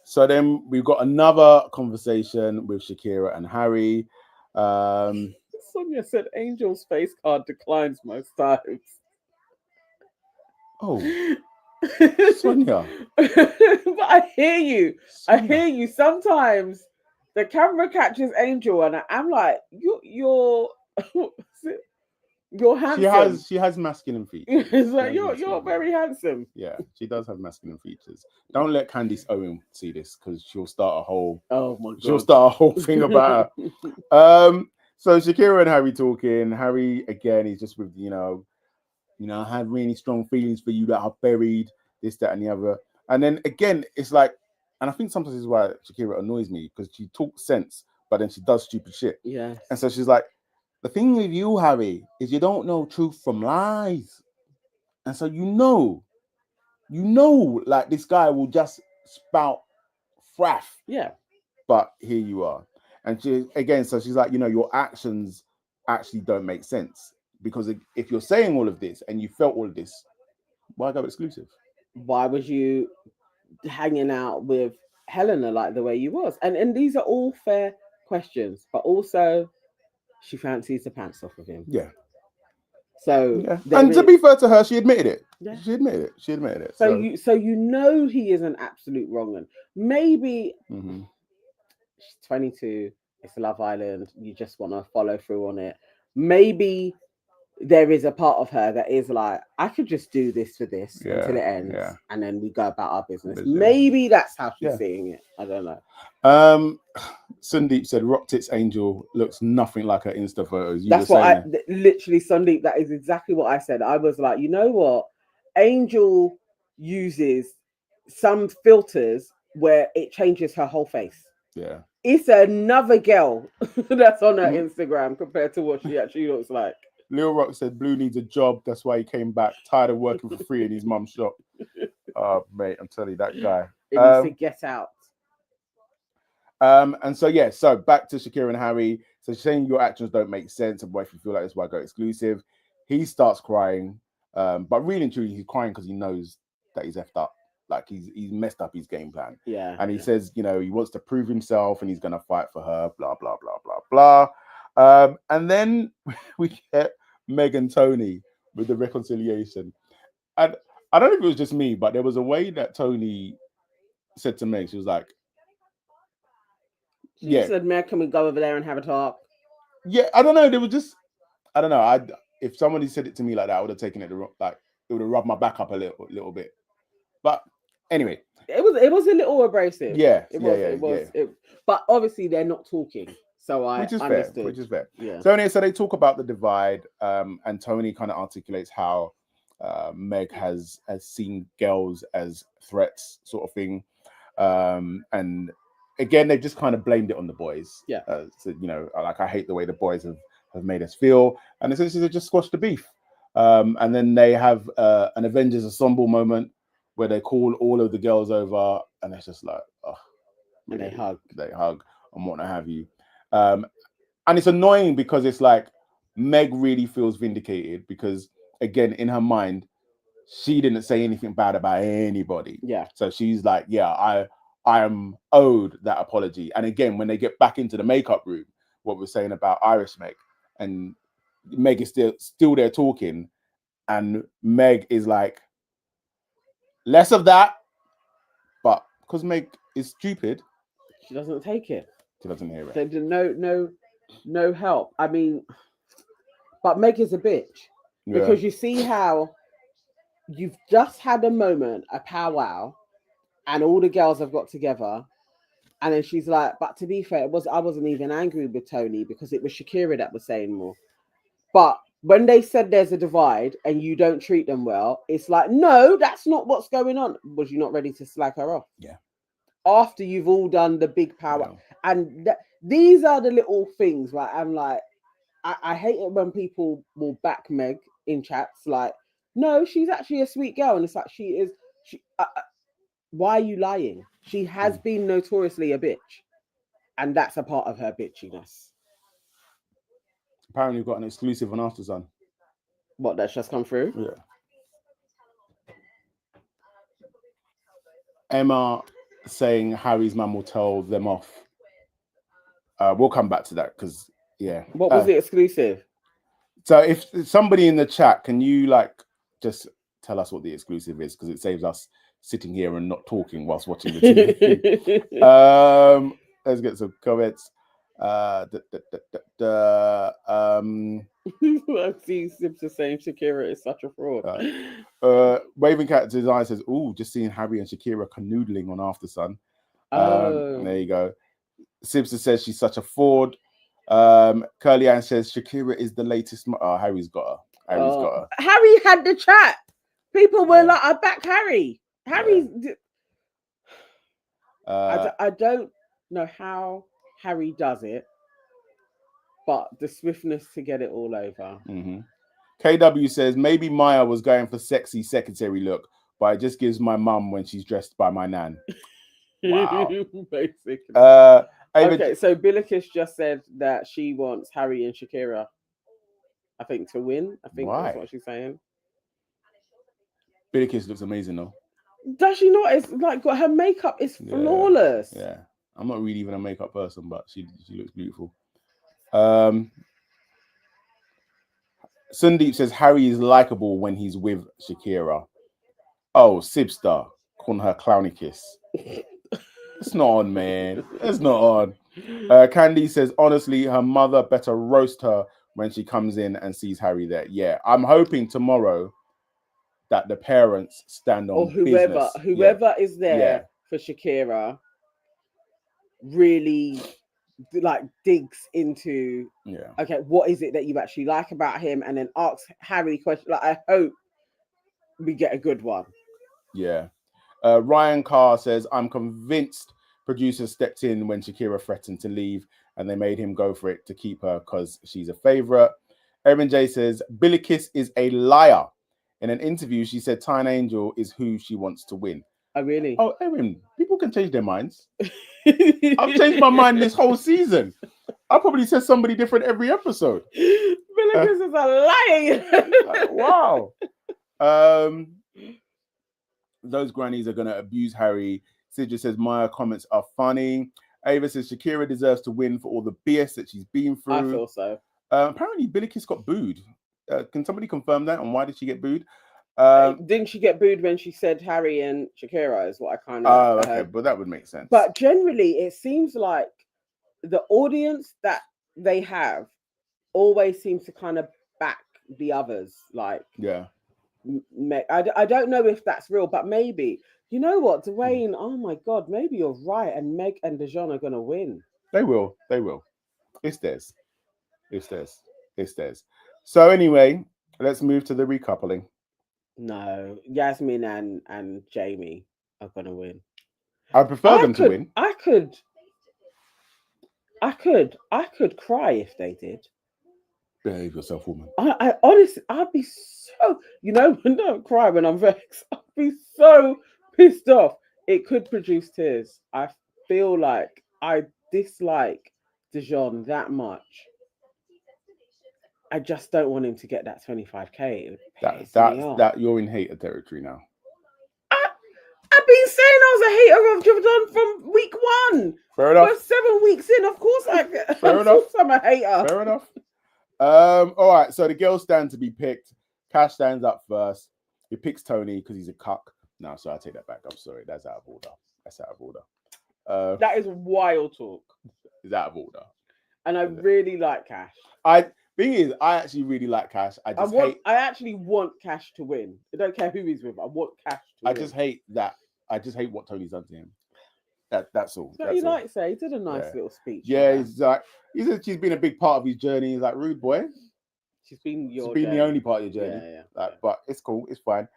So then we've got another conversation with Shakira and Harry. Sonia said Angel's face card declines most times. Oh, Sonia. But I hear you. Sonia. I hear you. Sometimes the camera catches Angel and I'm like, you're handsome. She has masculine features. It's like you're very handsome. Yeah, she does have masculine features. Don't let Candice Owen see this because she'll start a whole thing about her. So Shakira and Harry talking. Harry again, he's just with I had really strong feelings for you that are buried, this, that, and the other. And then again, it's like, and I think sometimes this is why Shakira annoys me because she talks sense, but then she does stupid shit. Yeah. And so she's like, the thing with you, Harry, is you don't know truth from lies. And so like this guy will just spout fraff. Yeah. But here you are. And she's like, your actions actually don't make sense. Because if you're saying all of this and you felt all of this, why go exclusive? Why was you hanging out with Helena like the way you was? And these are all fair questions, but also she fancies the pants off of him. Yeah. So and to be fair to her, she admitted it. Yeah. She admitted it. So you he is an absolute wrong one. Maybe she's 22. It's Love Island. You just want to follow through on it. Maybe there is a part of her that is like, I could just do this for this until it ends, and then we go about our business. Maybe that's how she's seeing it. I don't know. Sandeep said, "Rock Tits Angel looks nothing like her Insta photos." That's what literally, Sandeep. That is exactly what I said. I was like, you know what? Angel uses some filters where it changes her whole face. Yeah. It's another girl that's on her Instagram compared to what she actually looks like. Lil Rock said Blue needs a job. That's why he came back, tired of working for free in his mum's shop. Mate, I'm telling you, that guy. It needs to get out. And so back to Shakira and Harry. So she's saying your actions don't make sense, and if you feel like this, why go exclusive? He starts crying, but really and truly, he's crying because he knows that he's effed up. Like he's messed up his game plan. Yeah. And he says, he wants to prove himself and he's gonna fight for her, blah, blah, blah, blah, blah. And then we get Meg and Tony with the reconciliation. And I don't know if it was just me, but there was a way that Tony said to Meg, she was like, she said, Meg, can we go over there and have a talk? Yeah, I don't know. There was just, I don't know. If somebody said it to me like that, I would have taken it like it would have rubbed my back up a little bit. But anyway, it was a little abrasive. Yeah, it was. But obviously they're not talking, so I understood. Which is fair. Yeah. So they talk about the divide, and Tony kind of articulates how Meg has seen girls as threats, sort of thing, and again they've just kind of blamed it on the boys. Yeah. So like I hate the way the boys have made us feel, and essentially they just squashed the beef. And then they have an Avengers Assemble moment where they call all of the girls over, and it's just like, and they hug and what have you. And it's annoying because it's like Meg really feels vindicated because, again, in her mind, she didn't say anything bad about anybody. Yeah. So she's like, yeah, I am owed that apology. And again, when they get back into the makeup room, what we're saying about Irish Meg, and Meg is still there talking, and Meg is like, less of that, because Meg is stupid. She doesn't take it. She doesn't hear it. There's no help. I mean, but Meg is a bitch Yeah. because you see how you've just had a moment, a powwow, and all the girls have got together, and then she's like, "But to be fair, I wasn't even angry with Tony because it was Shakira that was saying more." But when they said there's a divide and you don't treat them well, it's like, no, that's not what's going on. Was you not ready to slag her off? Yeah. After you've all done the big power, and these are the little things, right? I'm like, I hate it when people will back Meg in chats, like, no, she's actually a sweet girl, and it's like she is. Why are you lying? She has been notoriously a bitch, and that's a part of her bitchiness. Apparently, we've got an exclusive on After Sun. What, that's just come through? Yeah. Emma saying Harry's mum will tell them off. We'll come back to that because, yeah. What was the exclusive? So if somebody in the chat, can you just tell us what the exclusive is? Because it saves us sitting here and not talking whilst watching the TV. Let's get some comments. I see Sidra saying Shakira is such a fraud. Raven Cat Design says, "Oh, just seeing Harry and Shakira canoodling on After Sun." There you go. Sibsa says she's such a fraud. Curly Ann says Shakira is the latest. Harry's got her. Harry had the chat. People were like, "I back Harry." Harry. I don't know how Harry does it, but the swiftness to get it all over. Mm-hmm. KW says maybe Maya was going for sexy secretary look, but it just gives my mum when she's dressed by my nan. Wow. Basically. Okay, so Billikis just said that she wants Harry and Shakira, I think, to win. I think that's what she's saying. Billikis looks amazing though. Does she not? It's like her makeup is flawless. Yeah. I'm not really even a makeup person, but she looks beautiful. Sundeep says Harry is likable when he's with Shakira. Oh, Sibstar, calling her clowny kiss. It's not on, man. It's not on. Candy says, honestly, her mother better roast her when she comes in and sees Harry there. Yeah, I'm hoping tomorrow that the parents stand on or whoever is there for Shakira really digs into okay, what is it that you actually like about him, and then asks Harry questions. I hope we get a good one. Ryan Carr says, I'm convinced producers stepped in when Shakira threatened to leave and they made him go for it to keep her because she's a favorite. Erin J says Billikis is a liar. In an interview, she said Tyne Angel is who she wants to win. Oh, really? Oh, Erin, people can change their minds. I've changed my mind this whole season. I probably said somebody different every episode. Billikis is a liar. Wow. Those grannies are going to abuse Harry. Sidra says Maya comments are funny. Ava says Shakira deserves to win for all the BS that she's been through. I feel so. Apparently, Billikis got booed. Can somebody confirm that? And why did she get booed? Didn't she get booed when she said Harry and Shakira? Is what I kind of okay, but that would make sense. But generally, it seems like the audience that they have always seems to kind of back the others. I don't know if that's real, but maybe. You know what, Dwayne? Oh my God, maybe you're right, and Meg and Dijon are gonna win. They will. It's theirs. So anyway, let's move to the recoupling. No, Yasmin and Jamie are gonna win. I prefer them to win. I could cry if they did. Behave yourself, woman. I honestly, I'd be so, don't cry when I'm vexed. I'd be so pissed off. It could produce tears. I feel like I dislike Dijon that much. I just don't want him to get that 25k. That you're in hater territory now. I've been saying I was a hater of Dijon from week 1. Fair enough. We're 7 weeks in, of course I'm a hater. Fair enough. All right, so the girls stand to be picked. Cash stands up first. He picks Tony because he's a cuck. No, sorry, I take that back. I'm sorry, that's out of order. That's out of order. That is wild talk. Is out of order. And I really like Cash. Thing is, I actually really like Cash. I actually want Cash to win. I don't care who he's with. I want Cash to win. I just hate that. I just hate what Tony's done to him. That's all. So he likes it. He did a nice little speech. Yeah, he's like, she's been a big part of his journey. He's like, rude boy. She's been the only part of your journey. Yeah. But it's cool. It's fine.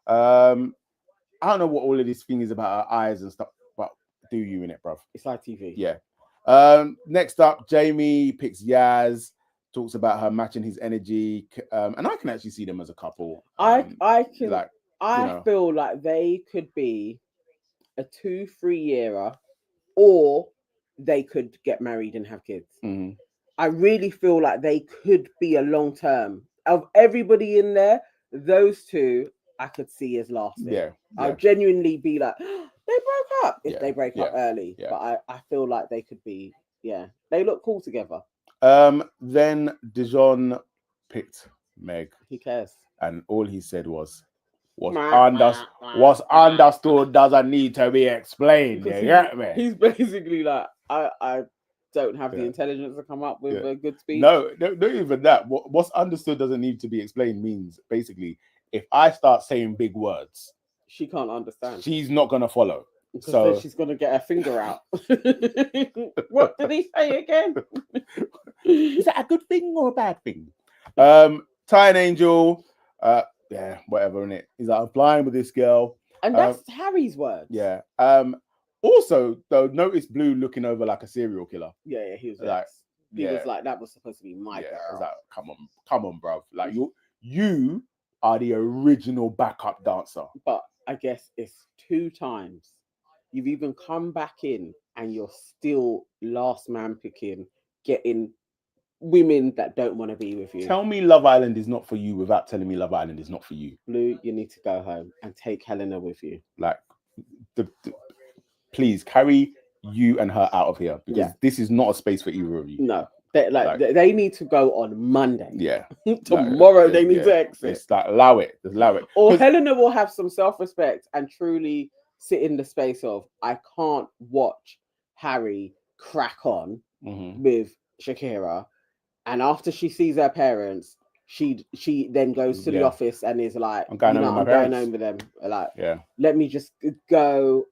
I don't know what all of this thing is about her eyes and stuff, but do you in it, bruv? It's ITV. Yeah. Next up, Jamie picks Yaz, talks about her matching his energy, and I can actually see them as a couple. I can. Like, I feel like they could be a 2-3 yearer, or they could get married and have kids. Mm-hmm. I really feel like they could be a long term. Of everybody in there, those two I could see as lasting. Yeah. I'll genuinely be like, they broke up if they break up early. Yeah. But I feel like they could be, they look cool together. Then Dijon picked Meg. Who cares? And all he said was understood doesn't need to be explained. You get me? He's basically like, I don't have the intelligence to come up with a good speech. No, not even that. What's understood doesn't need to be explained means basically, if I start saying big words, she can't understand. She's not gonna follow. Because then she's gonna get her finger out. What did he say again? Is that a good thing or a bad thing? Ty and Angel, whatever, innit? He's like, I'm flying with this girl. And that's Harry's words. Yeah. Also, though, notice Blue looking over like a serial killer. Yeah, he was like, was like, that was supposed to be my girl. I was like, come on, bruv. Like you are the original backup dancer. But I guess it's 2 times. You've even come back in and you're still last man picking, getting women that don't want to be with you. Tell me Love Island is not for you without telling me Love Island is not for you. Blue, you need to go home and take Helena with you. Like, please carry you and her out of here, because this is not a space for either of you. No. They need to go on Monday. Yeah. Tomorrow they need to exit. It's like, allow it. Or Helena will have some self-respect and truly sit in the space of, I can't watch Harry crack on with Shakira. And after she sees her parents, she then goes to the office and is like, I'm going home with them. Like, let me just go.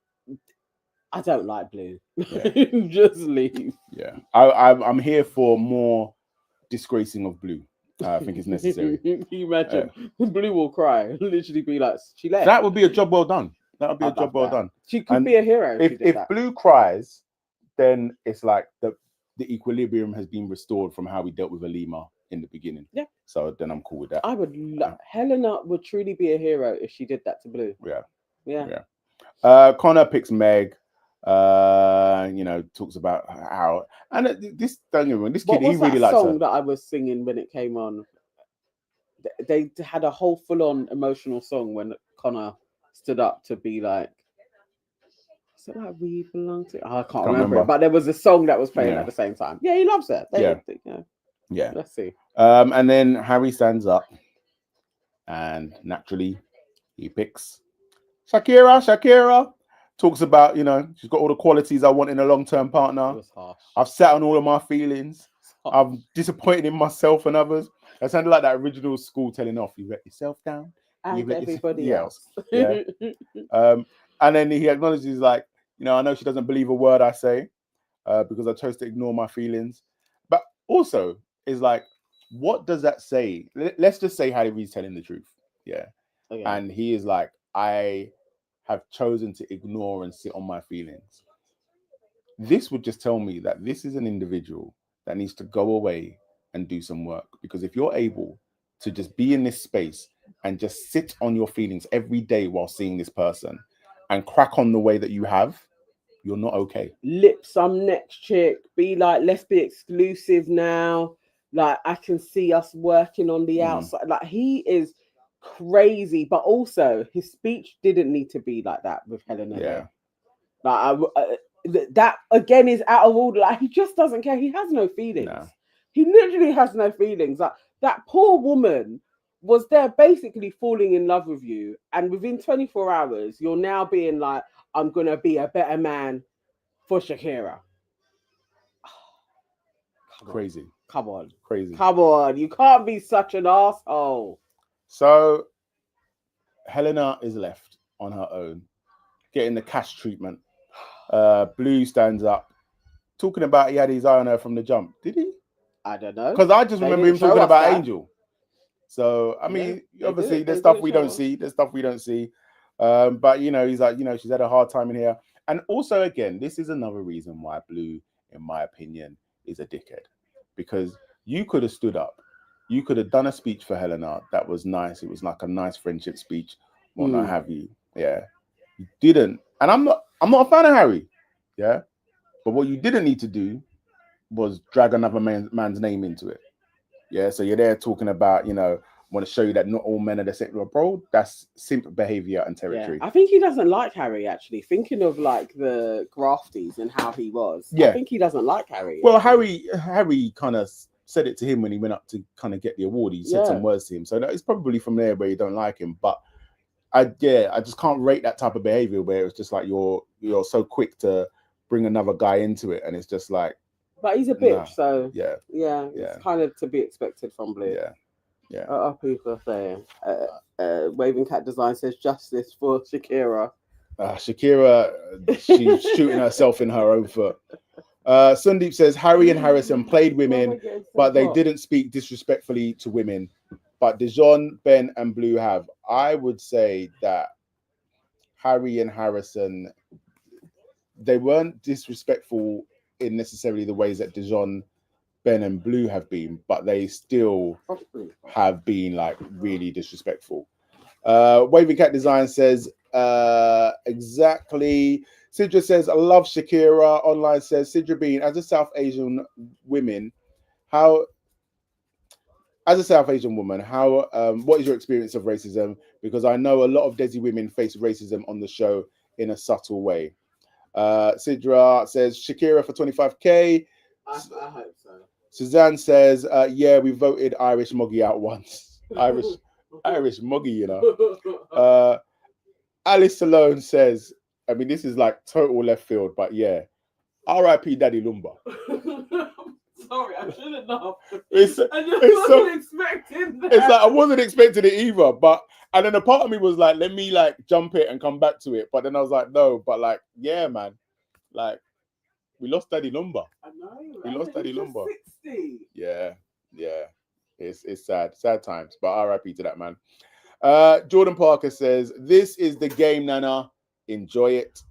I don't like Blue. Yeah. Just leave. Yeah, I'm here for more disgracing of Blue. I think it's necessary. Can you imagine? Blue will cry. Literally be like, she left. That would be a job well done. That would be a job well done. She could be a hero. If Blue cries, then it's like the equilibrium has been restored from how we dealt with Alima in the beginning. Yeah. So then I'm cool with that. I would. Helena would truly be a hero if she did that to Blue. Yeah. Connor picks Meg. Talks about how, and this, don't get me wrong, this kid, he really likes her. Song that I was singing when it came on. They had a whole full-on emotional song when Connor stood up to be like, "Is it like we belong to?" I can't remember it, but there was a song that was playing at the same time. Yeah, he loves it. Yeah. Let's see. And then Harry stands up, and naturally, he picks Shakira. Talks about, she's got all the qualities I want in a long-term partner. It was harsh. I've sat on all of my feelings. I'm disappointed in myself and others. That sounded like that original school telling off. You let yourself down. And everybody else. Yeah. And then he acknowledges, like, I know she doesn't believe a word I say because I chose to ignore my feelings. But also, is like, what does that say? Let's just say Harry's telling the truth. Yeah. Okay. And he is like, I have chosen to ignore and sit on my feelings. This would just tell me that this is an individual that needs to go away and do some work. Because if you're able to just be in this space and just sit on your feelings every day while seeing this person and crack on the way that you have, you're not okay. Lip some next chick, be like, let's be exclusive now. Like, I can see us working on the outside. Like, he is crazy, but also his speech didn't need to be like that with Helena. Yeah, like that again is out of order. Like, he just doesn't care. He has no feelings. No. He literally has no feelings. Like, that poor woman was there basically falling in love with you, and within 24 hours, you're now being like, I'm gonna be a better man for Shakira. Crazy. Come on. Crazy. Come on. You can't be such an asshole. So Helena is left on her own, getting the cash treatment. Blue stands up, talking about he had his eye on her from the jump. Did he? I don't know. Because I just They remember didn't him show talking us about that. Angel. So I mean, they obviously did- there's they stuff didn't we show don't us. see. There's stuff we don't see. But you know, he's like, you know, she's had a hard time in here. And also, again, this is another reason why Blue, in my opinion, is a dickhead. Because you could have stood up. You could have done a speech for Helena that was nice. It was like a nice friendship speech, what not have you. Yeah. You didn't. And I'm not a fan of Harry. Yeah. But what you didn't need to do was drag another man's name into it. Yeah. So you're there talking about, you know, want to show you that not all men are the same. Bro, that's simp behavior and territory. I think he doesn't like Harry, actually. Thinking of like the grafties and how he was. Yeah. I think he doesn't like Harry. Well, Harry kind of said it to him when he went up to kind of get the award. He said some words to him. So it's probably from there where you don't like him. But I just can't rate that type of behavior where it's just like you're so quick to bring another guy into it. And it's just like. But he's a bitch. Nah. So Yeah. It's kind of to be expected from Blue. Yeah. People are saying. Waving Cat Design says justice for Shakira. Shakira, she's shooting herself in her own foot. Sundeep says Harry and Harrison played women, but they didn't speak disrespectfully to women. But Dijon, Ben, and Blue have. I would say that Harry and Harrison, they weren't disrespectful in necessarily the ways that Dijon, Ben, and Blue have been, but they still have been like really disrespectful. Wavy Cat Design says exactly. Sidra says I love Shakira. Online says Sidra Bean, as a South Asian woman, how what is your experience of racism? Because I know a lot of Desi women face racism on the show in a subtle way. Sidra says Shakira for 25k. I hope so. Suzanne says, yeah, we voted Irish Moggy out once. Irish Moggy, you know. Alice Salone says, I mean, this is like total left field, but yeah. R.I.P. Daddy Lumba. Sorry, I shouldn't have. I wasn't expecting that. It's like I wasn't expecting it either, and then a part of me was like, let me like jump it and come back to it. But then I was like, no, but like, yeah, man. Like, we lost Daddy Lumba. I know. We lost Daddy Lumba. 60. Yeah. It's sad times. But R.I.P. to that man. Jordan Parker says, this is the game, Nana. Enjoy it.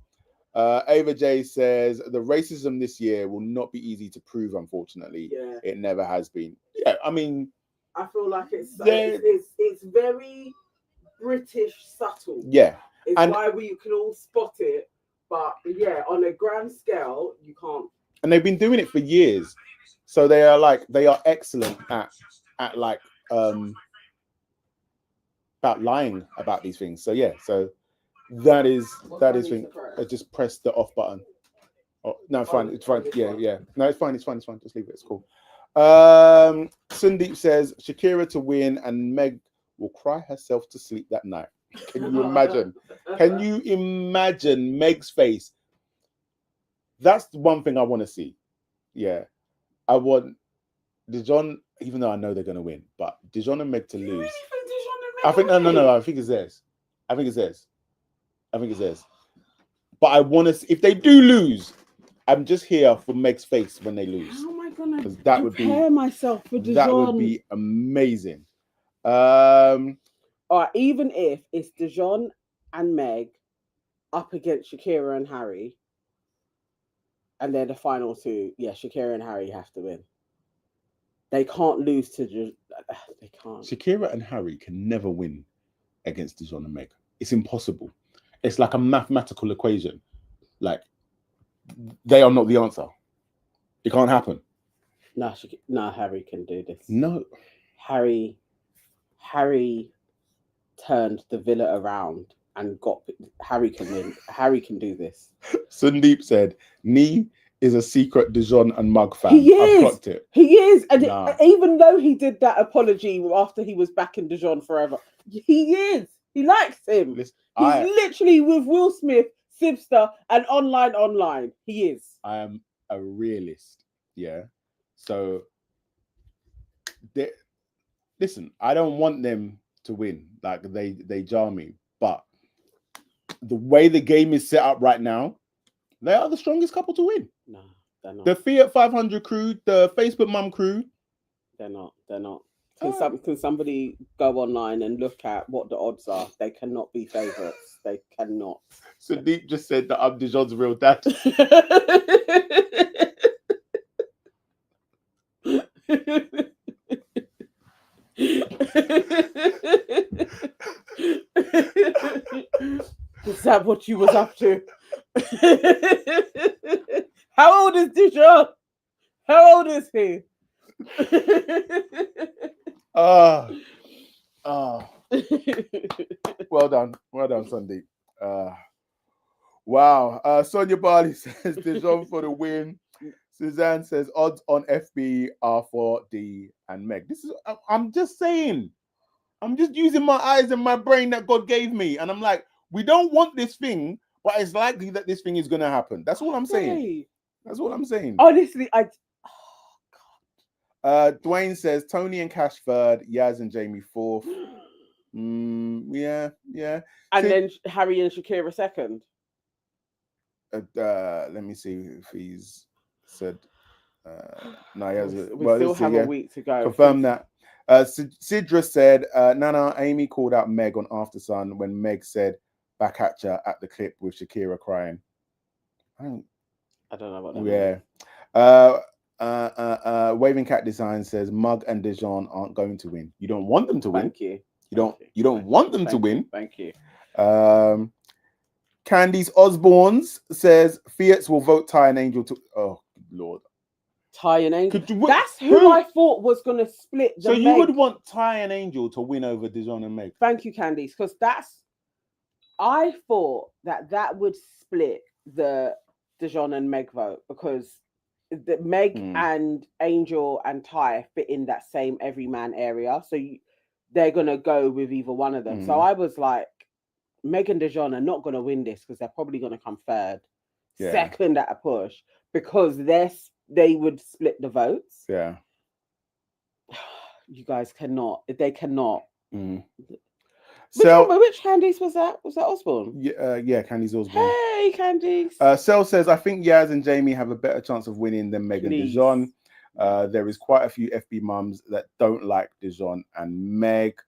Ava J says, the racism this year will not be easy to prove, unfortunately. Yeah. It never has been. Yeah, I mean, I feel like it's very British subtle. Yeah. It's why we can all spot it. But yeah, on a grand scale, you can't. And they've been doing it for years. So they are excellent at like about lying about these things. So yeah, so that is thing. I just press the off button. Oh no, fine, it's fine. Yeah. No, it's fine. Just leave it. It's cool. Sundeep says Shakira to win and Meg will cry herself to sleep that night. Can you imagine? Can you imagine Meg's face? That's the one thing I want to see. Yeah. I want Dijon, even though I know they're going to win, but Dijon and Meg to lose. Really think Dijon and Meg I think, no. I think it's theirs. But I want to, if they do lose, I'm just here for Meg's face when they lose. How am I going to prepare myself for Dijon? That would be amazing. All right, even if it's Dijon and Meg up against Shakira and Harry, and they're the final two, yeah, Shakira and Harry have to win. They can't lose to they can't. Shakira and Harry can never win against Dijon and Meg. It's impossible. It's like a mathematical equation. Like, they are not the answer. It can't happen. No, Harry can do this. No. Harry turned the villa around and Harry can win. Harry can do this. Sundeep said, Nee is a secret Dijon and Mug fan. He I've is. clocked it. He is. And Nah. even though he did that apology after he was back in Dijon forever, he is. He likes him. Listen, He's literally with Will Smith, Sibster, and online. He is. I am a realist. Yeah. So, listen, I don't want them to win. Like, they jar me. But the way the game is set up right now, they are the strongest couple to win. No, they're not. The Fiat 500 crew, the Facebook Mum crew. They're not. Can somebody go online and look at what the odds are? They cannot be favourites. They cannot. Sadiq just said that I'm Dijon's real dad. Is that what you was up to? How old is Dijon? How old is he? Well done, Sandeep. Wow. Sonia Barley says Dijon for the win. Suzanne says odds on FB are for D and Meg. I'm just saying. I'm just using my eyes and my brain that God gave me, and I'm like, we don't want this thing, but it's likely that this thing is going to happen. That's all I'm saying. That's what I'm saying. Honestly, Dwayne says Tony and Cash third, Yaz and Jamie fourth. Yeah. And then Harry and Shakira second. Let me see if he's said. No, he hasn't. We still have a week to go. Confirm that. Sidra said, Nana, Amy called out Meg on After Sun when Meg said, "Back at ya" at the clip with Shakira crying. I don't know what that means. Waving Cat Design says Mug and Dijon aren't going to win. You don't want them to win. Thank you. You don't want them to win. Thank you. Candice Osborne's says Fiats will vote Ty and Angel to. Oh Lord. Ty and Angel. That's who I thought was going to split. So you would want Ty and Angel to win over Dijon and Meg? Thank you, Candice, because I thought that would split the Dijon and Meg vote, because the Meg and Angel and Ty fit in that same everyman area, so they're gonna go with either one of them. So I was like, Meg and Dijon are not gonna win this because they're probably gonna come third, second at a push, because they would split the votes. Yeah, you guys cannot. They cannot. So which Candice was that? Was that Osborne? Yeah, Candice Osborne. Hey, Candice. Cell says, I think Yaz and Jamie have a better chance of winning than Meg and Dijon. There is quite a few FB mums that don't like Dijon and Meg.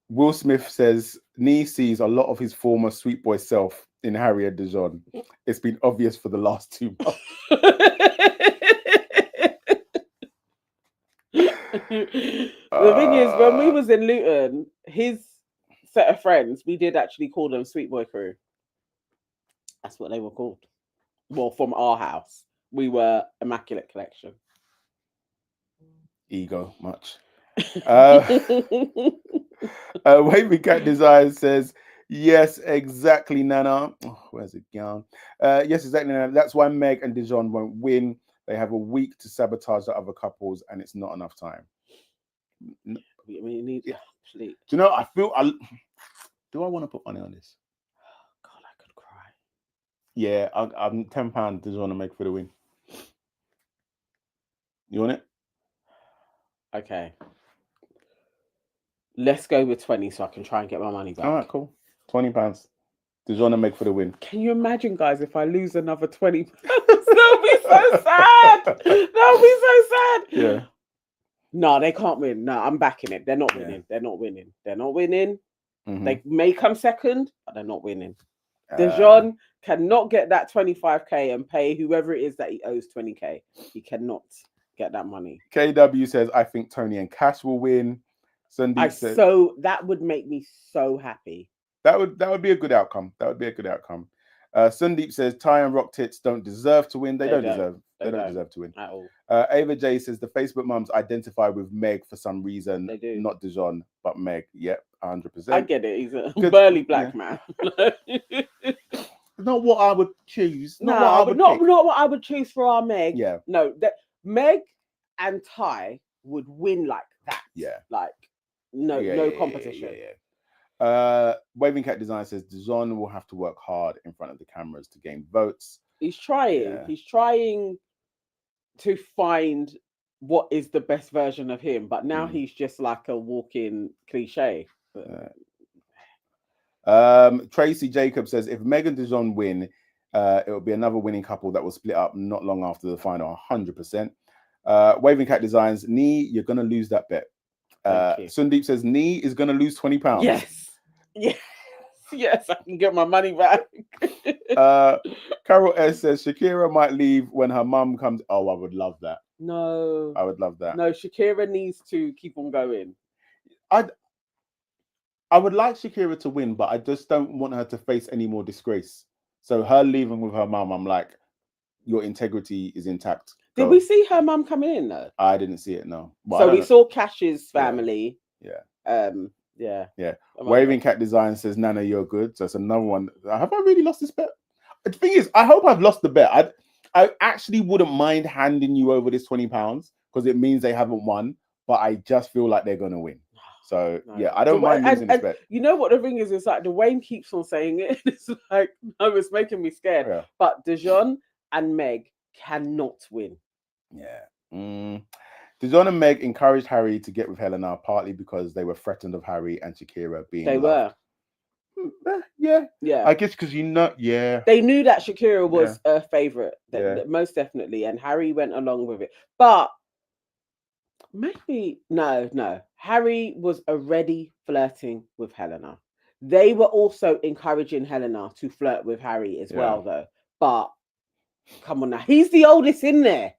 Will Smith says, Nee sees a lot of his former sweet boy self in Harry and Dijon. It's been obvious for the last 2 months. The thing is, when we was in Luton, his set of friends, we did actually call them Sweet Boy Crew. That's what they were called. Well, from our house, we were Immaculate Collection. Ego much. Wavy Cat Desire says, yes, exactly, Nana. Oh, where's it gone? Yes, exactly, Nana. That's why Meg and Dijon won't win. They have a week to sabotage the other couples, and it's not enough time. We need actually. Do you know? Do I want to put money on this? God, I could cry. Yeah, I'm £10. Dijon to make for the win. You want it? Okay. Let's go with 20 so I can try and get my money back. All right, cool. £20. Dijon to make for the win. Can you imagine, guys, if I lose another 20 pounds? That'll be so sad. That'll be so sad. Yeah. No, they can't win. No, I'm backing it. They're not winning. They're not winning. They're not winning. They may come second, but they're not winning. Dijon cannot get that 25k and pay whoever it is that he owes 20k. He cannot get that money. KW says, I think Tony and Cash will win. Sandeep says, so that would make me so happy. That would be a good outcome. That would be a good outcome. Sandeep says Ty and Rock Tits don't deserve to win. They don't deserve to win at all. Ava J says the Facebook mums identify with Meg for some reason. They do. Not Dijon, but Meg. Yep, 100%. I get it. He's a burly black man. not what I would choose. Not No, what I would pick. not what I would choose for our Meg. Yeah. No, that Meg and Ty would win like that. Yeah. Like no competition. Waving Cat Design says Dijon will have to work hard in front of the cameras to gain votes. He's trying. Yeah. He's trying to find what is the best version of him, but now he's just like a walking cliche. Tracy Jacob says if Meg and Dijon win, it will be another winning couple that will split up not long after the final. 100%. Waving Cat Designs, Nee, you're gonna lose that bet. Sundeep says Nee is gonna lose £20. Yes, I can get my money back. Carol S says Shakira might leave when her mum comes. Oh, I would love that. No, I would love that. No, Shakira needs to keep on going. I would like Shakira to win, but I just don't want her to face any more disgrace. So her leaving with her mum, I'm like, your integrity is intact. Did we see her mum come in though? I didn't see it, no. But so we saw Cash's family. Yeah. Waving Cat Design says, Nana, you're good. So it's another one. Have I really lost this bet? The thing is, I hope I've lost the bet. I actually wouldn't mind handing you over this £20 because it means they haven't won, but I just feel like they're going to win. So, I don't mind losing this bet. You know what the thing is? It's like Dwayne keeps on saying it. It's like, no, it's making me scared. Yeah. But Dijon and Meg cannot win. Yeah. Dijon and Meg encouraged Harry to get with Helena, partly because they were threatened of Harry and Shakira being loved. Yeah. I guess because they knew that Shakira was a favorite, most definitely, and Harry went along with it. But maybe no. Harry was already flirting with Helena. They were also encouraging Helena to flirt with Harry as well, though. But come on now, he's the oldest in there.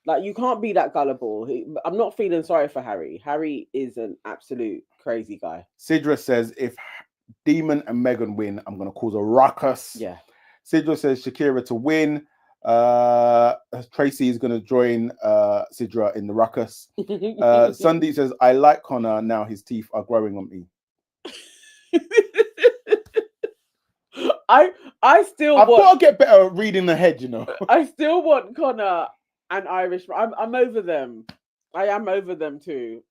Like, you can't be that gullible. I'm not feeling sorry for Harry. Harry is an absolute crazy guy. Sidra says, if Demon and Megan win, I'm going to cause a ruckus. Yeah. Sidra says Shakira to win. Tracy is going to join Sidra in the ruckus. Sundeep says, I like Connor. Now his teeth are growing on me. I've got to get better at reading ahead, you know. I still want Connor and Irish. I'm over them. I am over them too.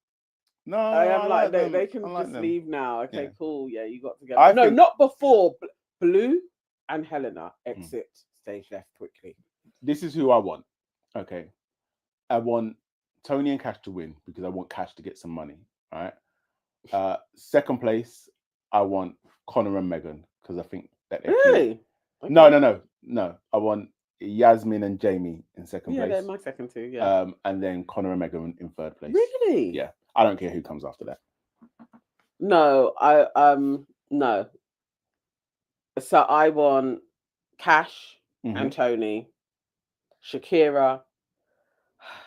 No, I am like they can like just them. leave now. Okay, cool. Yeah, you got to go. I No, think... not before Blue and Helena exit stage left quickly. This is who I want. Okay. I want Tony and Cash to win because I want Cash to get some money. All right. Second place, I want Connor and Megan because I think that they're really? Okay. No. I want Yasmin and Jamie in second place. Yeah, they're my second two. Yeah. And then Connor and Megan in third place. Really? Yeah. I don't care who comes after that. No, no. So I want Cash and Tony, Shakira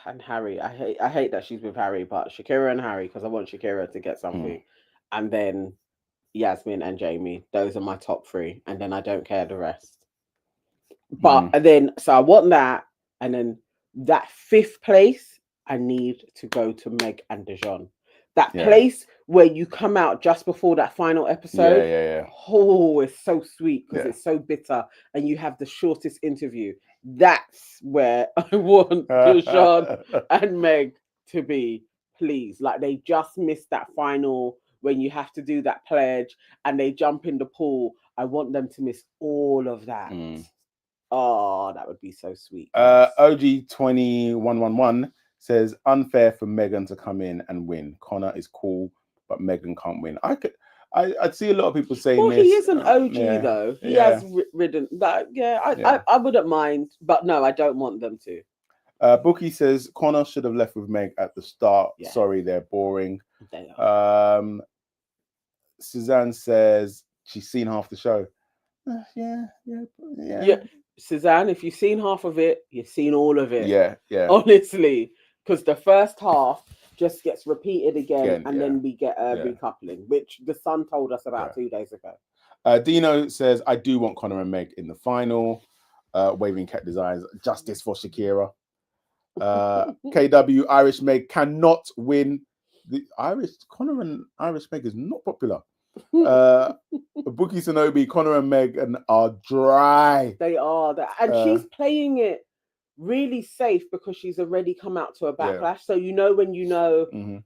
and Harry. I hate that she's with Harry, but Shakira and Harry because I want Shakira to get something, and then Yasmin and Jamie. Those are my top three, and then I don't care the rest. But and then so I want that, and then that fifth place I need to go to Meg and Dijon. That place where you come out just before that final episode. Yeah. Oh, it's so sweet because it's so bitter, and you have the shortest interview. That's where I want Dijon and Meg to be, please. Like, they just missed that final when you have to do that pledge and they jump in the pool. I want them to miss all of that. Oh, that would be so sweet. OG20111 says unfair for Megan to come in and win. Connor is cool, but Megan can't win. I'd see a lot of people saying this. He is an OG though. He has ridden that. I wouldn't mind, but no, I don't want them to. Bookie says Connor should have left with Meg at the start. Sorry, they're boring. They are. Suzanne says she's seen half the show. Yeah. Suzanne, if you've seen half of it, you've seen all of it. Yeah. Honestly, because the first half just gets repeated again and then we get a recoupling, which the Sun told us about 2 days ago. Dino says, I do want Connor and Meg in the final. Waving Cat Designs, justice for Shakira. KW, Irish Meg cannot win. The Irish Connor and Irish Meg is not popular. Bookie Sonobi, Connor and Megan are dry. They are that, and she's playing it really safe because she's already come out to a backlash. So when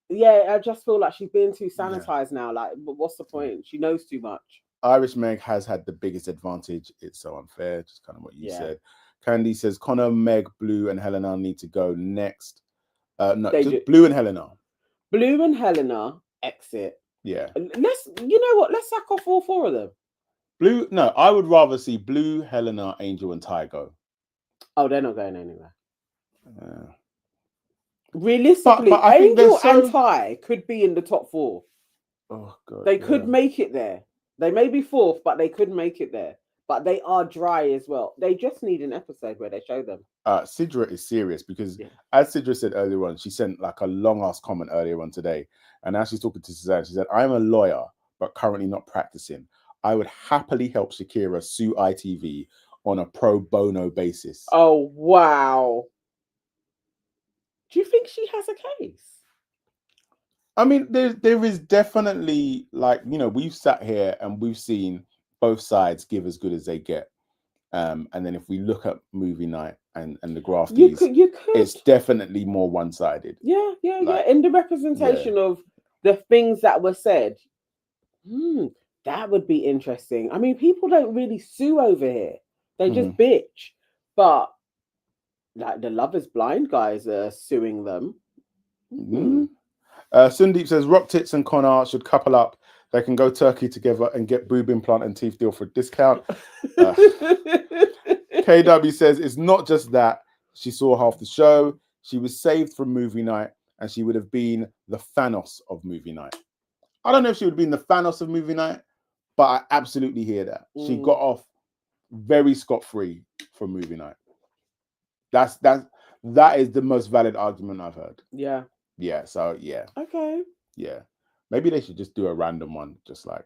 yeah, I just feel like she's being too sanitized now. Like, what's the point? She knows too much. Irish Meg has had the biggest advantage. It's so unfair. Just kind of what you said. Candy says Connor, Meg, Blue, and Helena need to go next. No, just Blue and Helena. Blue and Helena exit. Yeah. Let's. You know what? Let's sack off all 4 of them. Blue. No, I would rather see Blue, Helena, Angel, and Ty go. Oh, they're not going anywhere. Realistically, but I think Angel and Ty could be in the top 4. Oh god, they could make it there. They may be 4th, but they could make it there. But they are dry as well. They just need an episode where they show them. Sidra is serious because, as Sidra said earlier on, she sent like a long ass comment earlier on today, and now she's talking to Suzanne. She said, "I'm a lawyer, but currently not practicing. I would happily help Shakira sue ITV on a pro bono basis." Oh wow! Do you think she has a case? I mean, there is definitely, like, we've sat here and we've seen both sides give as good as they get. And then if we look at movie night and the grafties, you could. It's definitely more one-sided. Yeah. In the representation of the things that were said, that would be interesting. I mean, people don't really sue over here. They just bitch. But like the Love is Blind guys are suing them. Sundeep says Rock Tits and Connor should couple up. They can go Turkey together and get boob implant and teeth deal for a discount. KW says it's not just that she saw half the show. She was saved from movie night and she would have been the Thanos of movie night. I don't know if she would have been the Thanos of movie night, but I absolutely hear that. She got off very scot-free from movie night. That is the most valid argument I've heard. Yeah. Yeah, so yeah. Okay. Yeah. Maybe they should just do a random one, just like.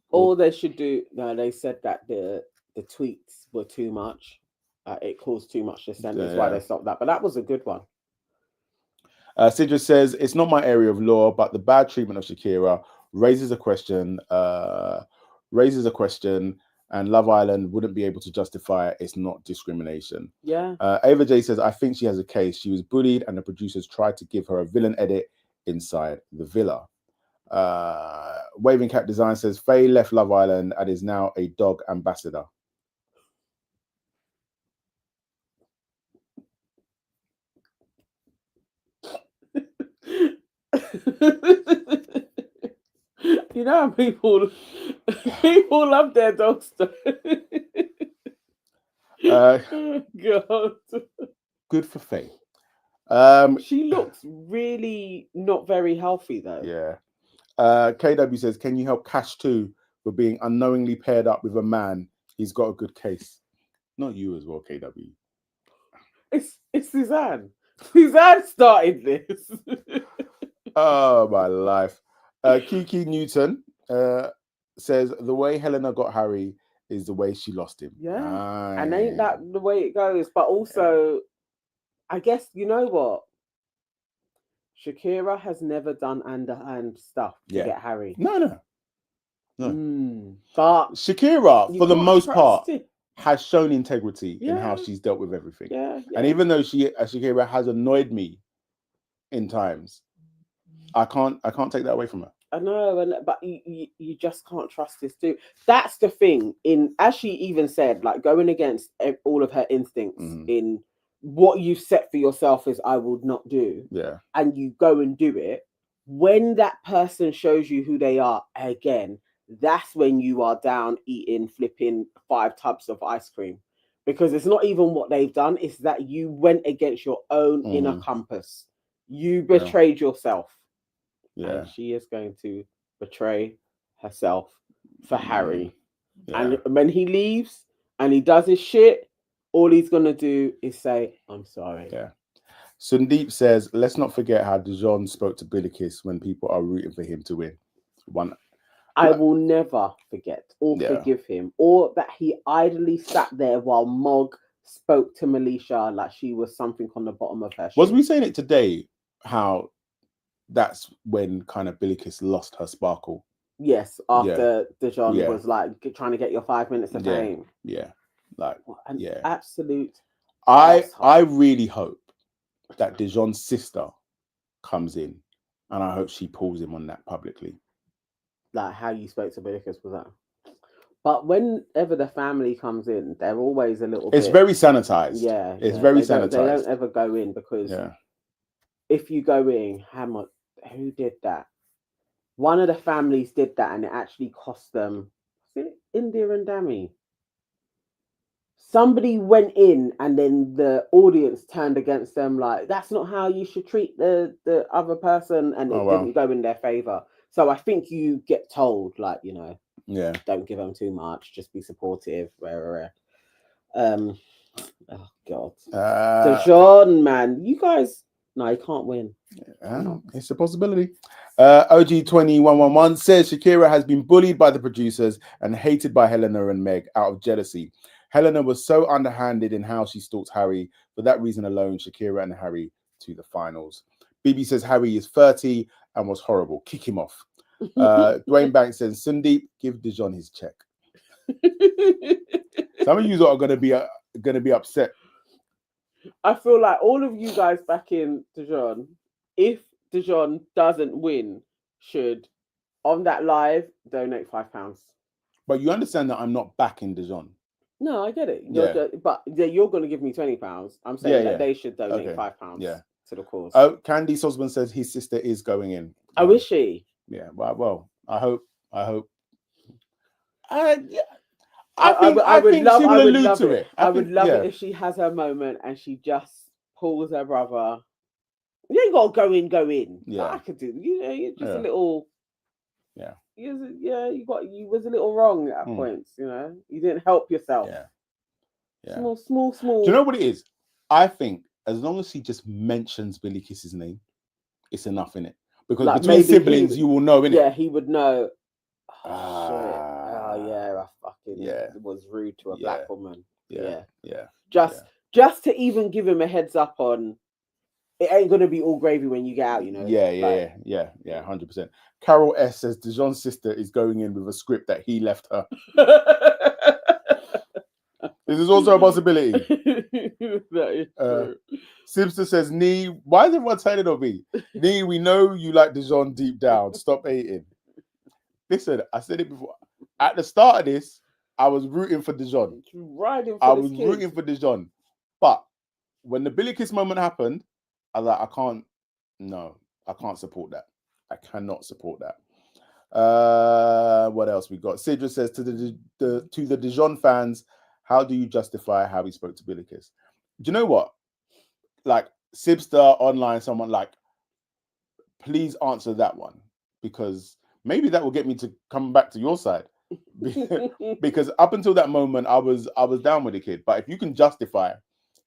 Or they should do. No, they said that the tweets were too much. It caused too much dissent. That's why they stopped that. But that was a good one. Sidra says it's not my area of law, but the bad treatment of Shakira raises a question. And Love Island wouldn't be able to justify it. It's not discrimination. Yeah. Ava J says, I think she has a case. She was bullied and the producers tried to give her a villain edit inside the villa. Waving Cat Design says, Faye left Love Island and is now a dog ambassador. You know how people love their dogs. God. Good for Faye. She looks really not very healthy though. Yeah. KW says, can you help Cash too for being unknowingly paired up with a man? He's got a good case. Not you as well, KW. It's Suzanne. Suzanne started this. Oh my life. Kiki Newton says the way Helena got Harry is the way she lost him. Yeah. Nice. And ain't that the way it goes? But also, I guess, you know what? Shakira has never done underhand stuff to get Harry. No. But Shakira, for the most part, has shown integrity in how she's dealt with everything. Yeah. And even though Shakira has annoyed me in times, I can't take that away from her. I know, but you just can't trust this dude. That's the thing. As she even said, like going against all of her instincts in what you set for yourself is I would not do. Yeah. And you go and do it. When that person shows you who they are again, that's when you are down eating, flipping 5 tubs of ice cream. Because it's not even what they've done. It's that you went against your own inner compass. You betrayed yourself. Yeah. And she is going to betray herself for Harry. Yeah. And when he leaves and he does his shit, all he's going to do is say, I'm sorry. Yeah. Sundeep says, let's not forget how Dijon spoke to Billikis when people are rooting for him to win. I will never forget or forgive him. Or that he idly sat there while Mog spoke to Melisha like she was something on the bottom of her shoe. Was we saying it today, how that's when kind of Billy Kiss lost her sparkle. Yes, after Dijon Yeah. was like trying to get your 5 minutes of fame. Yeah, like What an yeah. absolute. I asshole. really hope that Dijon's sister comes in, and I hope she pulls him on that publicly. Like how you spoke to Billicus was that. But whenever the family comes in, they're always a little It's bit. very sanitized. Yeah, It's very they sanitized. They don't ever go in because if you go in, who did that? One of the families did that, and it actually cost them. Was it India and Dami? Somebody went in, and then the audience turned against them. Like that's not how you should treat the other person, and it didn't go in their favor. So I think you get told, like don't give them too much. Just be supportive. Oh God, Dijon, man, you guys. No, you can't win. It's a possibility. OG21111 says Shakira has been bullied by the producers and hated by Helena and Meg out of jealousy. Helena was so underhanded in how she stalked Harry. For that reason alone, Shakira and Harry to the finals. BB says Harry is 30 and was horrible. Kick him off. Dwayne Banks says Sundeep, give Dijon his check. Some of you are going to be upset. I feel like all of you guys back in Dijon, if Dijon doesn't win, should on that live donate £5. But you understand that I'm not backing Dijon. No, I get it. But you're going to give me £20. I'm saying that they should donate £5 to the cause. Oh, Candice Osborne says his sister is going in. Oh, is she? Yeah. Well, I hope. I would love it if she has her moment and she just pulls her brother. You ain't got to go in. Yeah, I could do. You're just a little. Yeah. You was a little wrong at points. You didn't help yourself. Yeah. Small. Do you know what it is? I think as long as she just mentions Billy Kiss's name, it's enough in it. Because like between siblings, you will know, innit? Yeah, he would know. Oh, shit. Oh yeah, I fucking was rude to a black woman. Yeah. Just to even give him a heads up on it ain't gonna be all gravy when you get out, Yeah, 100%. Carol S says Dijon's sister is going in with a script that he left her. This is also a possibility. That is true. Simpson says, Nee, why is everyone turning on me? Nee, we know you like Dijon deep down. Stop hating. Listen, I said it before. At the start of this, I was rooting for Dijon. Rooting for Dijon. But when the Billy Kiss moment happened, I was like, I can't support that. I cannot support that. What else we got? Sidra says to the Dijon fans, how do you justify how he spoke to Billy Kiss? Do you know what? Like Sibster online, someone like, please answer that one, because maybe that will get me to come back to your side. Because up until that moment, I was down with the kid. But if you can justify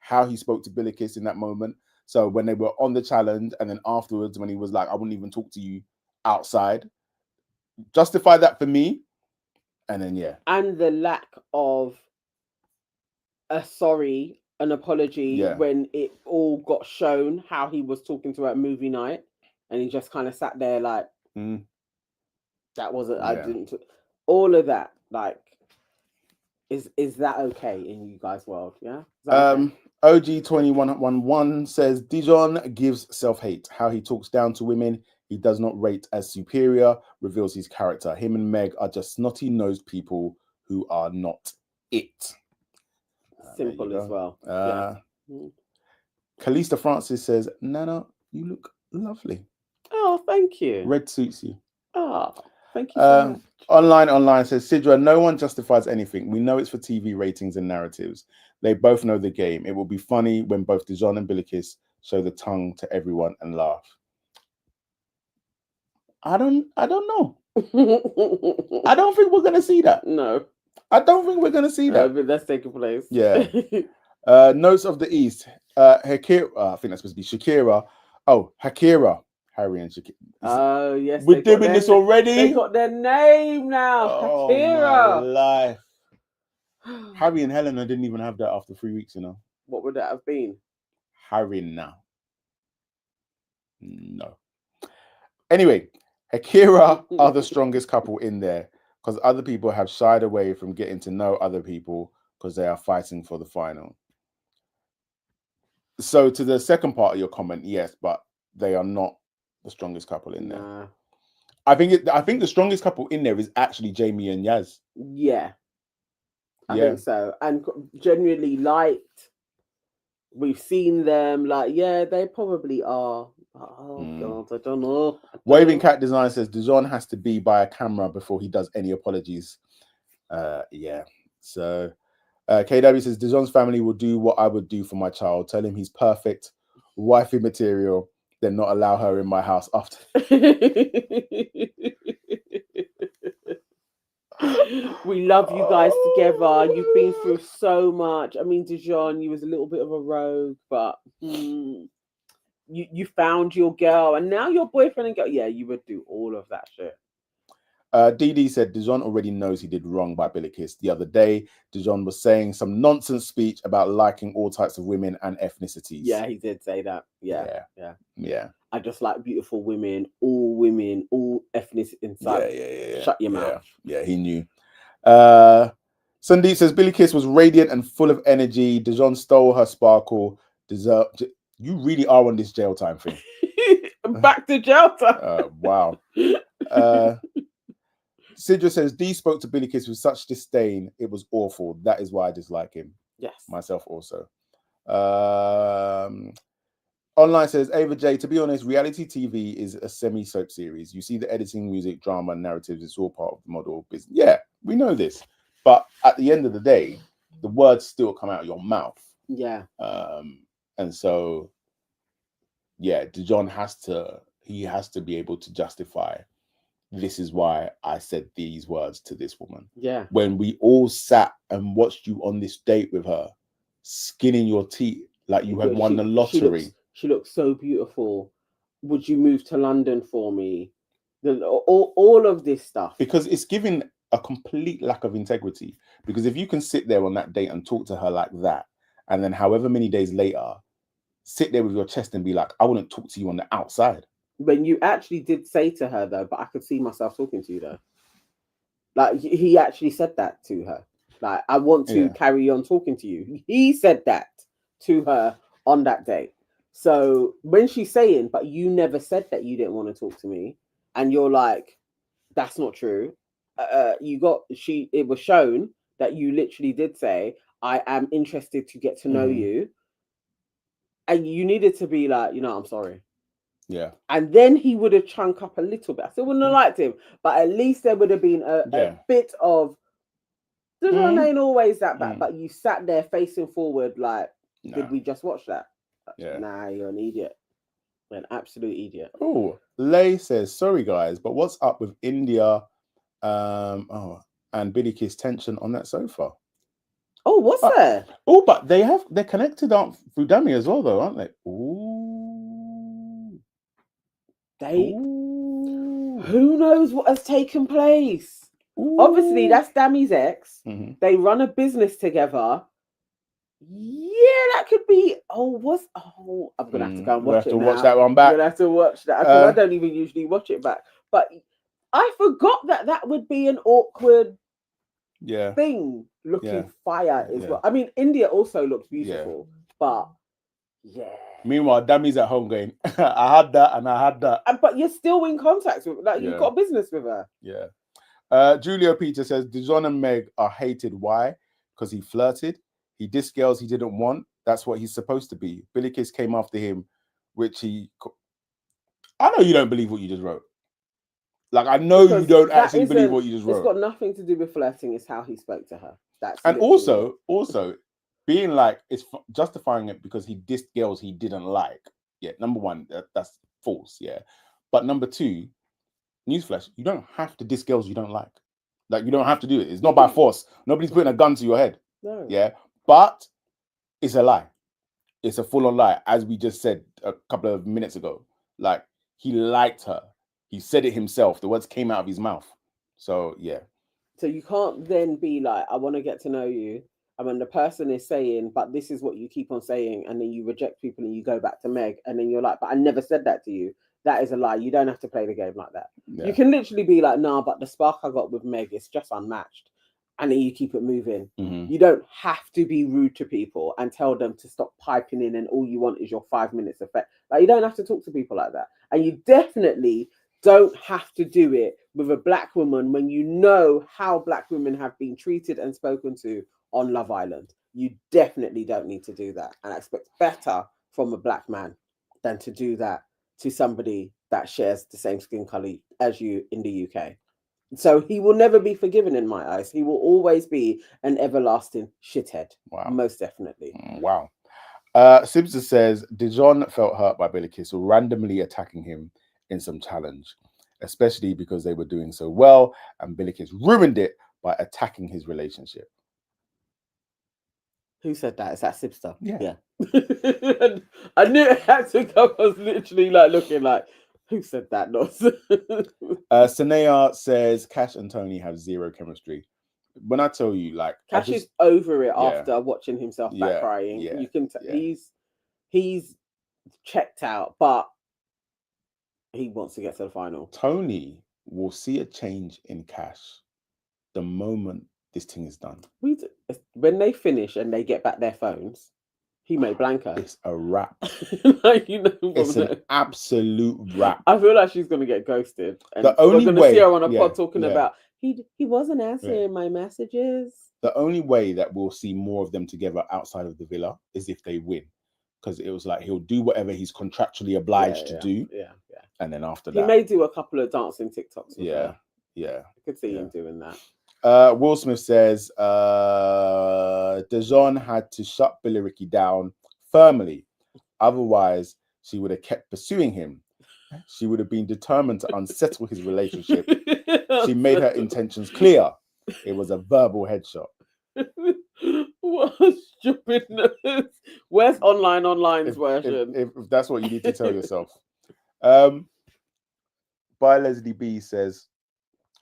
how he spoke to Billy Kiss in that moment, so when they were on the challenge and then afterwards when he was like, I wouldn't even talk to you outside, justify that for me. And then and the lack of an apology when it all got shown how he was talking to her at movie night, and he just kind of sat there like that wasn't I didn't all of that, like is that okay in you guys' world? Okay? OG21111 says Dijon gives self-hate. How he talks down to women he does not rate as superior reveals his character. Him and Meg are just snotty nosed people who are not it. Simple as well. Calista Francis says, Nana, you look lovely. Oh, thank you. Red suits you. Oh, thank you so much. Online says, Sidra, no one justifies anything. We know it's for TV ratings and narratives. They both know the game. It will be funny when both Dijon and Billy Kiss show the tongue to everyone and laugh. I don't know. I don't think we're gonna see that. No. I don't think we're gonna see that. But that's taking place. Yeah. Notes of the East. Hakira, I think that's supposed to be Shakira. Oh, Hakira. Harry and Shakira. Oh, yes. We're doing this already? They got their name now. Oh, Shakira. my life. Harry and Helena didn't even have that after 3 weeks, What would that have been? Harry now. No. Anyway, Shakira are the strongest couple in there because other people have shied away from getting to know other people because they are fighting for the final. So to the second part of your comment, yes, but they are not the strongest couple in there. Nah. I think the strongest couple in there is actually Jamie and Yaz. Yeah. I Yeah. think so. And genuinely liked. We've seen them. Like, yeah, they probably are. Oh God, I don't know. Waving Cat Design says Dijon has to be by a camera before he does any apologies. Yeah. So KW says Dijon's family will do what I would do for my child. Tell him he's perfect, wifey material, then not allow her in my house after. We love you guys together. You've been through so much. I mean, Dijon, you was a little bit of a rogue, but you found your girl, and now your boyfriend and girl. Yeah, you would do all of that shit. DD said Dijon already knows he did wrong by Billy Kiss. The other day, Dijon was saying some nonsense speech about liking all types of women and ethnicities. Yeah, he did say that. Yeah. I just like beautiful women, all ethnic inside. Yeah. Shut your mouth. Yeah, he knew. Sandeep says Billy Kiss was radiant and full of energy. Dijon stole her sparkle. You really are on this jail time thing. Back to jail time. Wow. Sidra says D spoke to Billy Kiss with such disdain. It was awful. That is why I dislike him. Yes. Myself also. Online says Ava J, to be honest, reality TV is a semi-soap series. You see the editing, music, drama, narratives, it's all part of the model business. Yeah, we know this. But at the end of the day, the words still come out of your mouth. Yeah. And so, yeah, Dijon has to be able to justify, this is why I said these words to this woman. Yeah. When we all sat and watched you on this date with her, skinning your teeth like you had won the lottery. She looks so beautiful. Would you move to London for me? All of this stuff. Because it's giving a complete lack of integrity. Because if you can sit there on that date and talk to her like that, and then however many days later, sit there with your chest and be like, I wouldn't talk to you on the outside. When you actually did say to her, though, but I could see myself talking to you, though. Like, he actually said that to her. Like, I want to carry on talking to you. He said that to her on that date. So when she's saying, but you never said that you didn't want to talk to me, and you're like, that's not true. It was shown that you literally did say, I am interested to get to know you. And you needed to be like, I'm sorry. Yeah. And then he would have chunk up a little bit. I still wouldn't have liked him, but at least there would have been a bit of, Dijon ain't always that bad, but you sat there facing forward like, did we just watch that? Yeah. Nah, you're an idiot. You're an absolute idiot. Oh, Lay says, sorry guys, but what's up with India and Billy Kiss tension on that sofa? Oh, what's there? Oh, but they're connected through Dummy as well, though, aren't they? Ooh. Who knows what has taken place? Ooh. Obviously, that's Dammy's ex. They run a business together. Yeah, that could be. I'm gonna have to go and watch it now. Watch that one back. I'm gonna have to watch that because I don't even usually watch it back. But I forgot that would be an awkward thing. Looking fire as well. I mean, India also looks beautiful, but Meanwhile, Dammy's at home going, I had that and I had that. But you're still in contact with, like, you've got business with her. Yeah. Julio Peter says Dijon and Meg are hated. Why? Because he flirted. He dissed girls he didn't want. That's what he's supposed to be. Billy Kiss came after him, which I know you don't believe what you just wrote. Like, I know you don't actually believe what you just wrote. It's got nothing to do with flirting. It's how he spoke to her. And also being like, it's justifying it because he dissed girls he didn't like. Yeah, number one, that's false. Yeah. But number two, newsflash, you don't have to diss girls you don't like. Like, you don't have to do it. It's not by force. Nobody's putting a gun to your head. No. Yeah. But it's a lie. It's a full-on lie, as we just said a couple of minutes ago. Like, he liked her. He said it himself. The words came out of his mouth. So, yeah. So you can't then be like, I want to get to know you. And when the person is saying, but this is what you keep on saying, and then you reject people and you go back to Meg, and then you're like, but I never said that to you. that is a lie. You don't have to play the game like that. Yeah. You can literally be like, nah, but the spark I got with Meg is just unmatched. And then you keep it moving. Mhm. You don't have to be rude to people and tell them to stop piping in and all you want is your 5 minutes effect. Like, you don't have to talk to people like that. And you definitely don't have to do it with a black woman when you know how black women have been treated and spoken to on Love Island. You definitely don't need to do that. And I expect better from a black man than to do that to somebody that shares the same skin color as you in the UK. So he will never be forgiven in my eyes. He will always be an everlasting shithead. Wow. Most definitely. Wow. Simpson says Dijon felt hurt by Billy Kiss randomly attacking him in some challenge, especially because they were doing so well and Billy Kiss ruined it by attacking his relationship. Who said that? Is that Sibster? Yeah. I knew it had to go. I was literally like looking like, who said that? Sanea says Cash and Tony have zero chemistry. When I tell you, like, Cash is over it Yeah. after watching himself back Yeah, crying. yeah, You can yeah. he's checked out, but he wants to get to the final. Tony will see a change in Cash the moment this thing is done. When they finish and they get back their phones, he may blank her. It's a wrap. Like, you know, It's an absolute wrap. I feel like she's gonna get ghosted. And The only we're gonna way- see her on a yeah, pod talking yeah. about he wasn't answering my messages. The only way that we'll see more of them together outside of the villa is if they win. Because it was like he'll do whatever he's contractually obliged to do. Yeah. And then after He that. may do a couple of dancing TikToks with her. Yeah. I could see him doing that. Will Smith says Dijon had to shut Billy Ricky down firmly. Otherwise, she would have kept pursuing him. She would have been determined to unsettle his relationship. She made her intentions clear. It was a verbal headshot. What a stupidness. Where's Online's version? If that's what you need to tell yourself. By Leslie B says,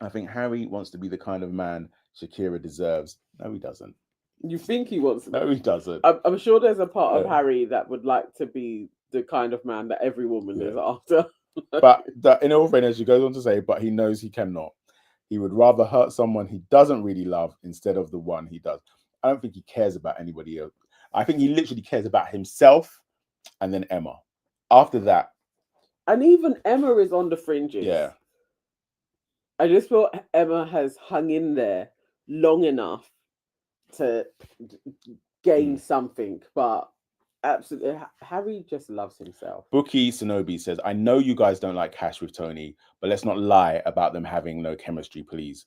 I think Harry wants to be the kind of man Shakira deserves. No, he doesn't. You think he wants to? No, he doesn't. I'm sure there's a part of Harry that would like to be the kind of man that every woman is after. But in all fairness, she goes on to say, but he knows he cannot. He would rather hurt someone he doesn't really love instead of the one he does. I don't think he cares about anybody else. I think he literally cares about himself and then Emma. After that. And even Emma is on the fringes. Yeah. I just feel Emma has hung in there long enough to gain something, but absolutely, Harry just loves himself. Bookie Sonobi says, I know you guys don't like Cash with Tony, but let's not lie about them having no chemistry, please.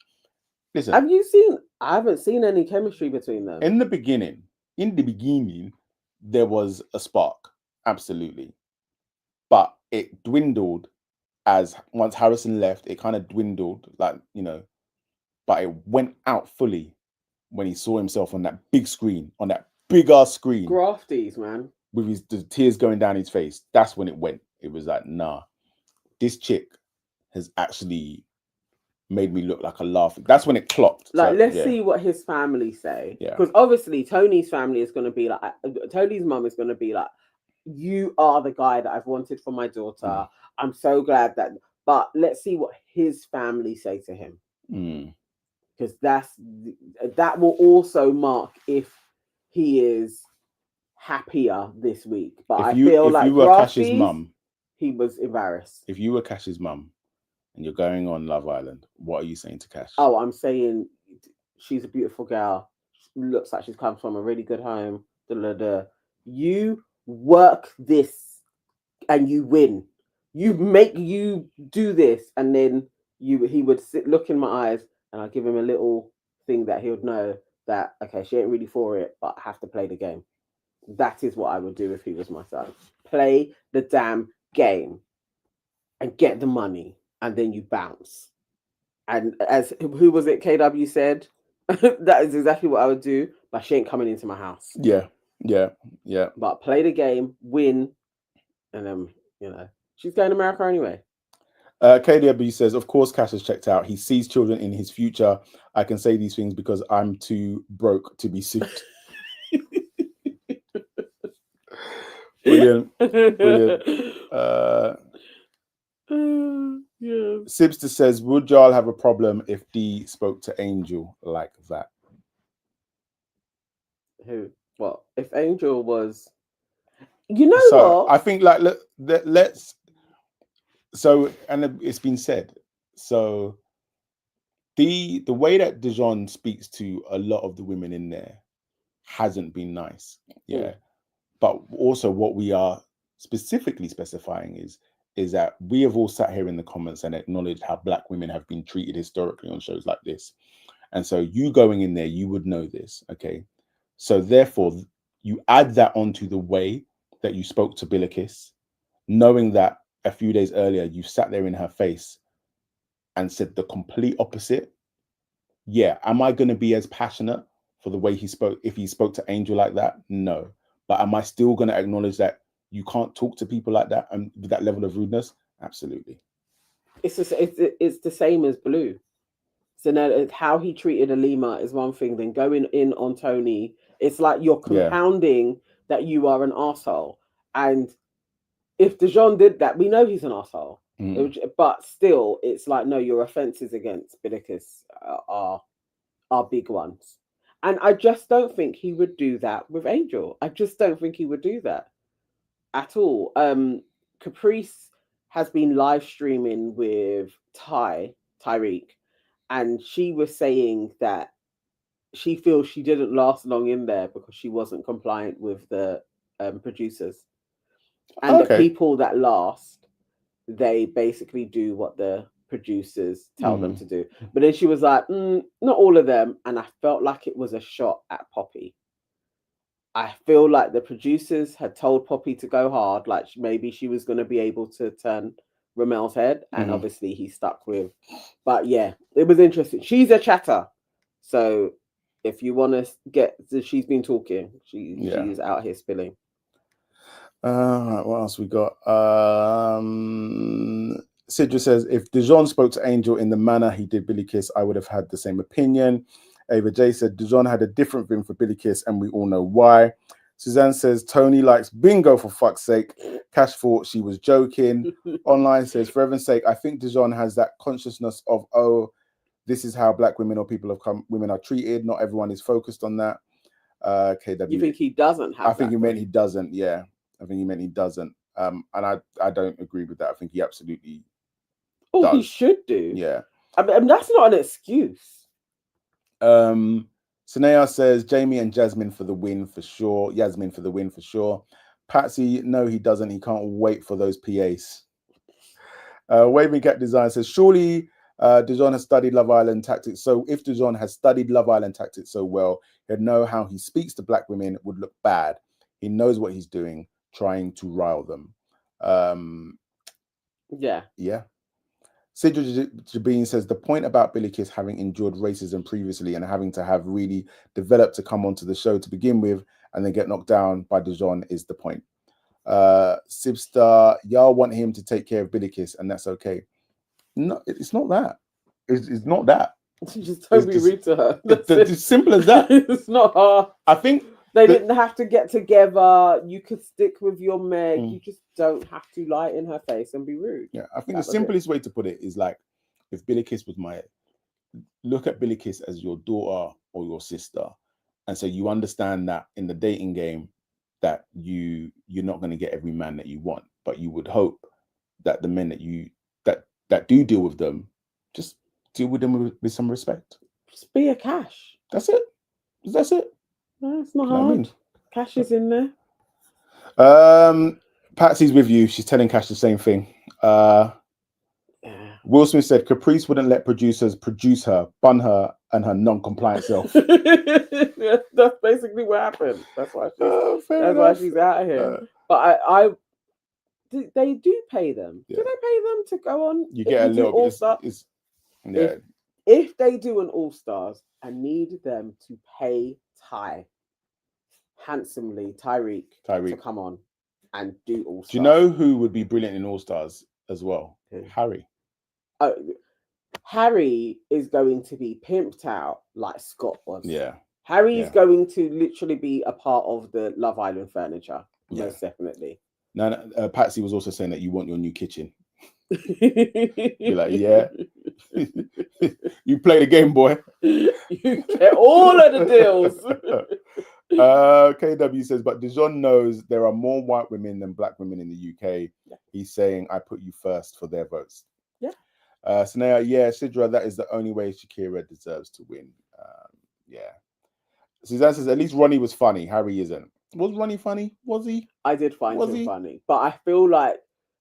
Listen. Have you seen? I haven't seen any chemistry between them. In the beginning, there was a spark. Absolutely. But it dwindled as once Harrison left, it kind of dwindled, like, you know, but it went out fully when he saw himself on that big screen, on that big ass screen. Grafties, man. With the tears going down his face. That's when it went. It was like, nah, this chick has actually made me look like a laugh. That's when it clocked. Like, so, let's see what his family say. Yeah. Because obviously Tony's family is going to be like, Tony's mum is going to be like, you are the guy that I've wanted for my daughter. I'm so glad that, but let's see what his family say to him. Because that will also mark if he is happier this week. But I feel like if you were Cash's mum, he was embarrassed. If you were Cash's mum and you're going on Love Island, what are you saying to Cash? Oh, I'm saying she's a beautiful girl. She looks like she's come from a really good home. You work this and you win. You do this, and then he would look in my eyes, and I'd give him a little thing that he would know that, okay, she ain't really for it, but I have to play the game. That is what I would do if he was my son. Play the damn game and get the money, and then you bounce. And as who was it? KW said, that is exactly what I would do, but she ain't coming into my house. Yeah. But play the game, win, and then, you know, she's going to America anyway. KDW says, of course, Cash has checked out. He sees children in his future. I can say these things because I'm too broke to be sued. Brilliant. Yeah. Sibster says, would y'all have a problem if D spoke to Angel like that? Who? What? If Angel was... You know So what? I think like let's so, and it's been said. So the way that Dijon speaks to a lot of the women in there hasn't been nice. Yeah. But also what we are specifically specifying is that we have all sat here in the comments and acknowledged how Black women have been treated historically on shows like this. And so you going in there, you would know this, okay? So therefore, you add that onto the way that you spoke to Billikis, knowing that a few days earlier you sat there in her face and said the complete opposite. Yeah, am I going to be as passionate for the way he spoke if he spoke to Angel like that? No. But am I still going to acknowledge that you can't talk to people like that and with that level of rudeness? Absolutely. It's the same as Blue. So now how he treated Alima is one thing, then going in on Tony, it's like you're compounding that you are an arsehole. And if Dijon did that, we know he's an arsehole. But still, it's like, no, your offences against Billikis are big ones. And I just don't think he would do that with Angel. I just don't think he would do that at all. Caprice has been live streaming with Tyreek, and she was saying that she feels she didn't last long in there because she wasn't compliant with the producers. And the people that last, they basically do what the producers tell them to do. But then she was like, not all of them. And I felt like it was a shot at Poppy. I feel like the producers had told Poppy to go hard, like maybe she was going to be able to turn Ramel's head, and obviously he stuck with. But yeah, it was interesting. She's a chatter, so if you want to get, she's been talking. She's out here spilling. Right, what else we got? Sidra says, if Dijon spoke to Angel in the manner he did Billikis, I would have had the same opinion. Ava J said, Dijon had a different thing for Billikis, and we all know why. Suzanne says, Tony likes bingo for fuck's sake. Cash thought she was joking. Online says, for heaven's sake, I think Dijon has that consciousness of, oh, this is how Black women or people of women are treated. Not everyone is focused on that. KW. You think he doesn't have I think he meant he doesn't, yeah. I think he meant he doesn't. And I don't agree with that. I think he absolutely does. He should do. Yeah. I mean, that's not an excuse. Sanaya says, Jamie and Jasmine for the win for sure. Yasmin for the win for sure. Patsy, no, he doesn't. He can't wait for those PAs. Waving Cat Design says, surely Dijon has studied Love Island tactics. So if Dijon has studied Love Island tactics so well, he'd know how he speaks to Black women would look bad. He knows what he's doing, trying to rile them. Yeah. Sidra Jabeen says, the point about Billikis having endured racism previously and having to have really developed to come onto the show to begin with and then get knocked down by Dijon is the point. Sibstar, y'all want him to take care of Billikis and that's okay. No, it's not that. It's not that. Just don't be rude to her. It's simple as that. It's not hard. I think they didn't have to get together. You could stick with your Meg. You just don't have to lie in her face and be rude. Yeah, I think the simplest way to put it is like, if Billikis was look at Billikis as your daughter or your sister. And so you understand that in the dating game that you're not going to get every man that you want, but you would hope that the men that you that do deal with them, just deal with them with some respect. Just be a Cash. That's it. No, it's not hard. I mean? Cash is in there. Patsy's with you. She's telling Cash the same thing. Will Smith said Caprice wouldn't let producers produce her, bun her, and her non-compliant self. That's basically what happened. That's why she's out of here. But they do pay them. Yeah. Do they pay them to go on? You get a little bit. If they do an All Stars, I need them to pay handsomely Tyreek to come on and do All Stars. Do you know who would be brilliant in All Stars as well? Harry. Harry is going to be pimped out like Scott was. Yeah. Harry is going to literally be a part of the Love Island furniture. Most definitely. No, Patsy was also saying that you want your new kitchen. Be like, yeah. You play the game, boy. You get all of the deals. KW says, but Dijon knows there are more white women than black women in the UK. Yeah. He's saying, I put you first for their votes. Yeah. Sanaya, yeah, Sidra, that is the only way Shakira deserves to win. Yeah. Suzanne says, at least Ronnie was funny. Harry isn't. Was Ronnie funny? Was he? I did find him funny, but I feel like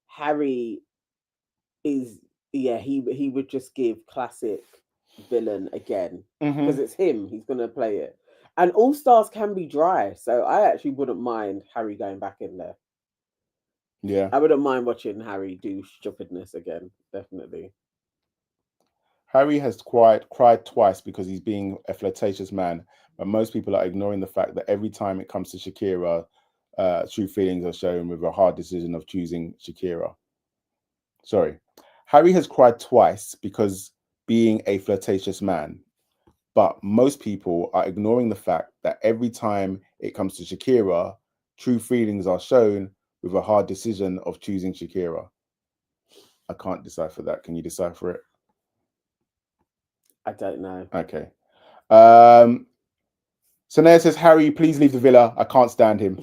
Harry is, yeah, he would just give classic villain again because it's him. He's gonna play it, and All Stars can be dry, so I actually wouldn't mind Harry going back in there. Yeah, I wouldn't mind watching Harry do stupidness again. Definitely. Harry has cried twice because he's being a flirtatious man, but most people are ignoring the fact that every time it comes to Shakira, true feelings are shown with a hard decision of choosing Shakira. Sorry. Harry has cried twice because being a flirtatious man, but most people are ignoring the fact that every time it comes to Shakira, true feelings are shown with a hard decision of choosing Shakira. I can't decipher that. Can you decipher it? I don't know. Okay. Sanaya says, Harry, please leave the villa. I can't stand him.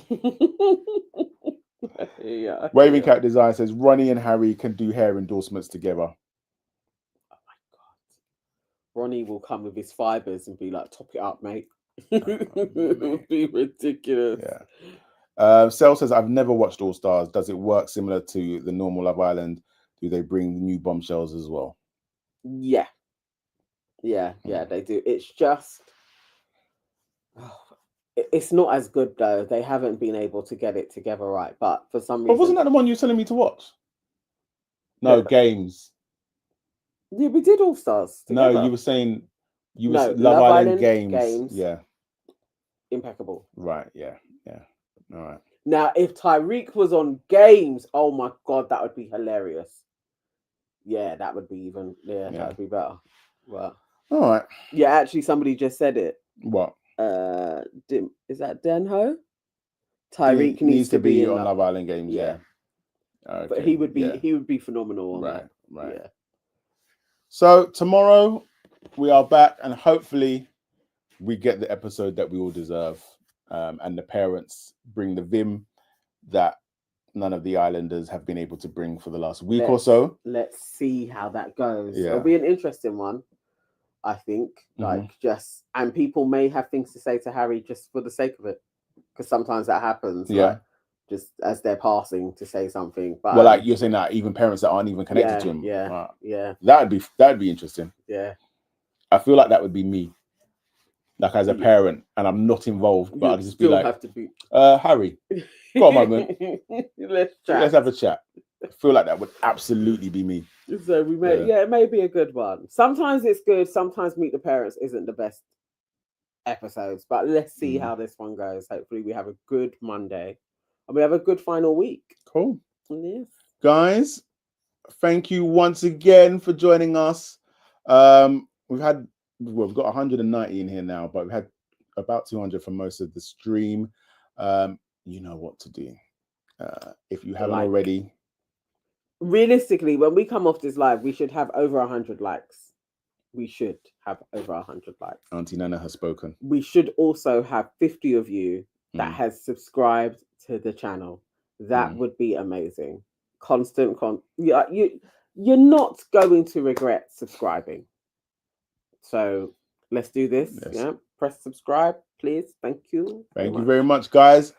Yeah. Waving Cat Design says, Ronnie and Harry can do hair endorsements together. Oh my God. Ronnie will come with his fibers and be like, top it up, mate. It would be ridiculous. Yeah. Cell says, I've never watched All Stars. Does it work similar to the normal Love Island? Do they bring the new bombshells as well? Yeah. Yeah, they do. It's just, it's not as good though. They haven't been able to get it together right. But for some reason, but wasn't that the one you were telling me to watch? No, Games. Yeah, we did All Stars together. No, you were saying Love Love Island Games. Yeah, impeccable. Right. Yeah. All right. Now, if Tyreek was on Games, oh my God, that would be hilarious. Yeah, that would be even. Yeah, that would be better. Well. All right. Yeah, actually, somebody just said it. What? Is that Denho? Tyreek needs to be on Love Island Games. Yeah. Okay. But he would be phenomenal on that. Right. Yeah. So tomorrow we are back, and hopefully we get the episode that we all deserve, and the parents bring the vim that none of the Islanders have been able to bring for the last week or so. Let's see how that goes. Yeah. It'll be an interesting one. I think, and people may have things to say to Harry just for the sake of it, because sometimes that happens. Yeah, like, just as they're passing to say something. But well, like you're saying that even parents that aren't even connected to him. Yeah, that'd be interesting. Yeah, I feel like that would be me, like as a parent, and I'm not involved, but I'd just be like, have to be... Harry, go on, moment, let's have a chat. I feel like that would absolutely be me. So we may, it may be a good one. Sometimes it's good. Sometimes Meet the Parents isn't the best episodes, but let's see how this one goes. Hopefully, we have a good Monday and we have a good final week. Cool. Yes, guys. Thank you once again for joining us. We've got 190 in here now, but we've had about 200 for most of the stream. You know what to do. If you haven't already. Realistically, when we come off this live, we should have over 100 likes. We should have over 100 likes. Auntie Nana has spoken. We should also have 50 of you that has subscribed to the channel. That would be amazing. You're not going to regret subscribing. So let's do this. Yes. Yeah, press subscribe, please. Thank you. Thank you very much, guys.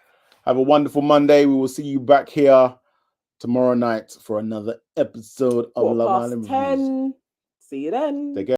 Have a wonderful Monday. We will see you back here tomorrow night for another episode of Love Island Reviews. See you then. Take care.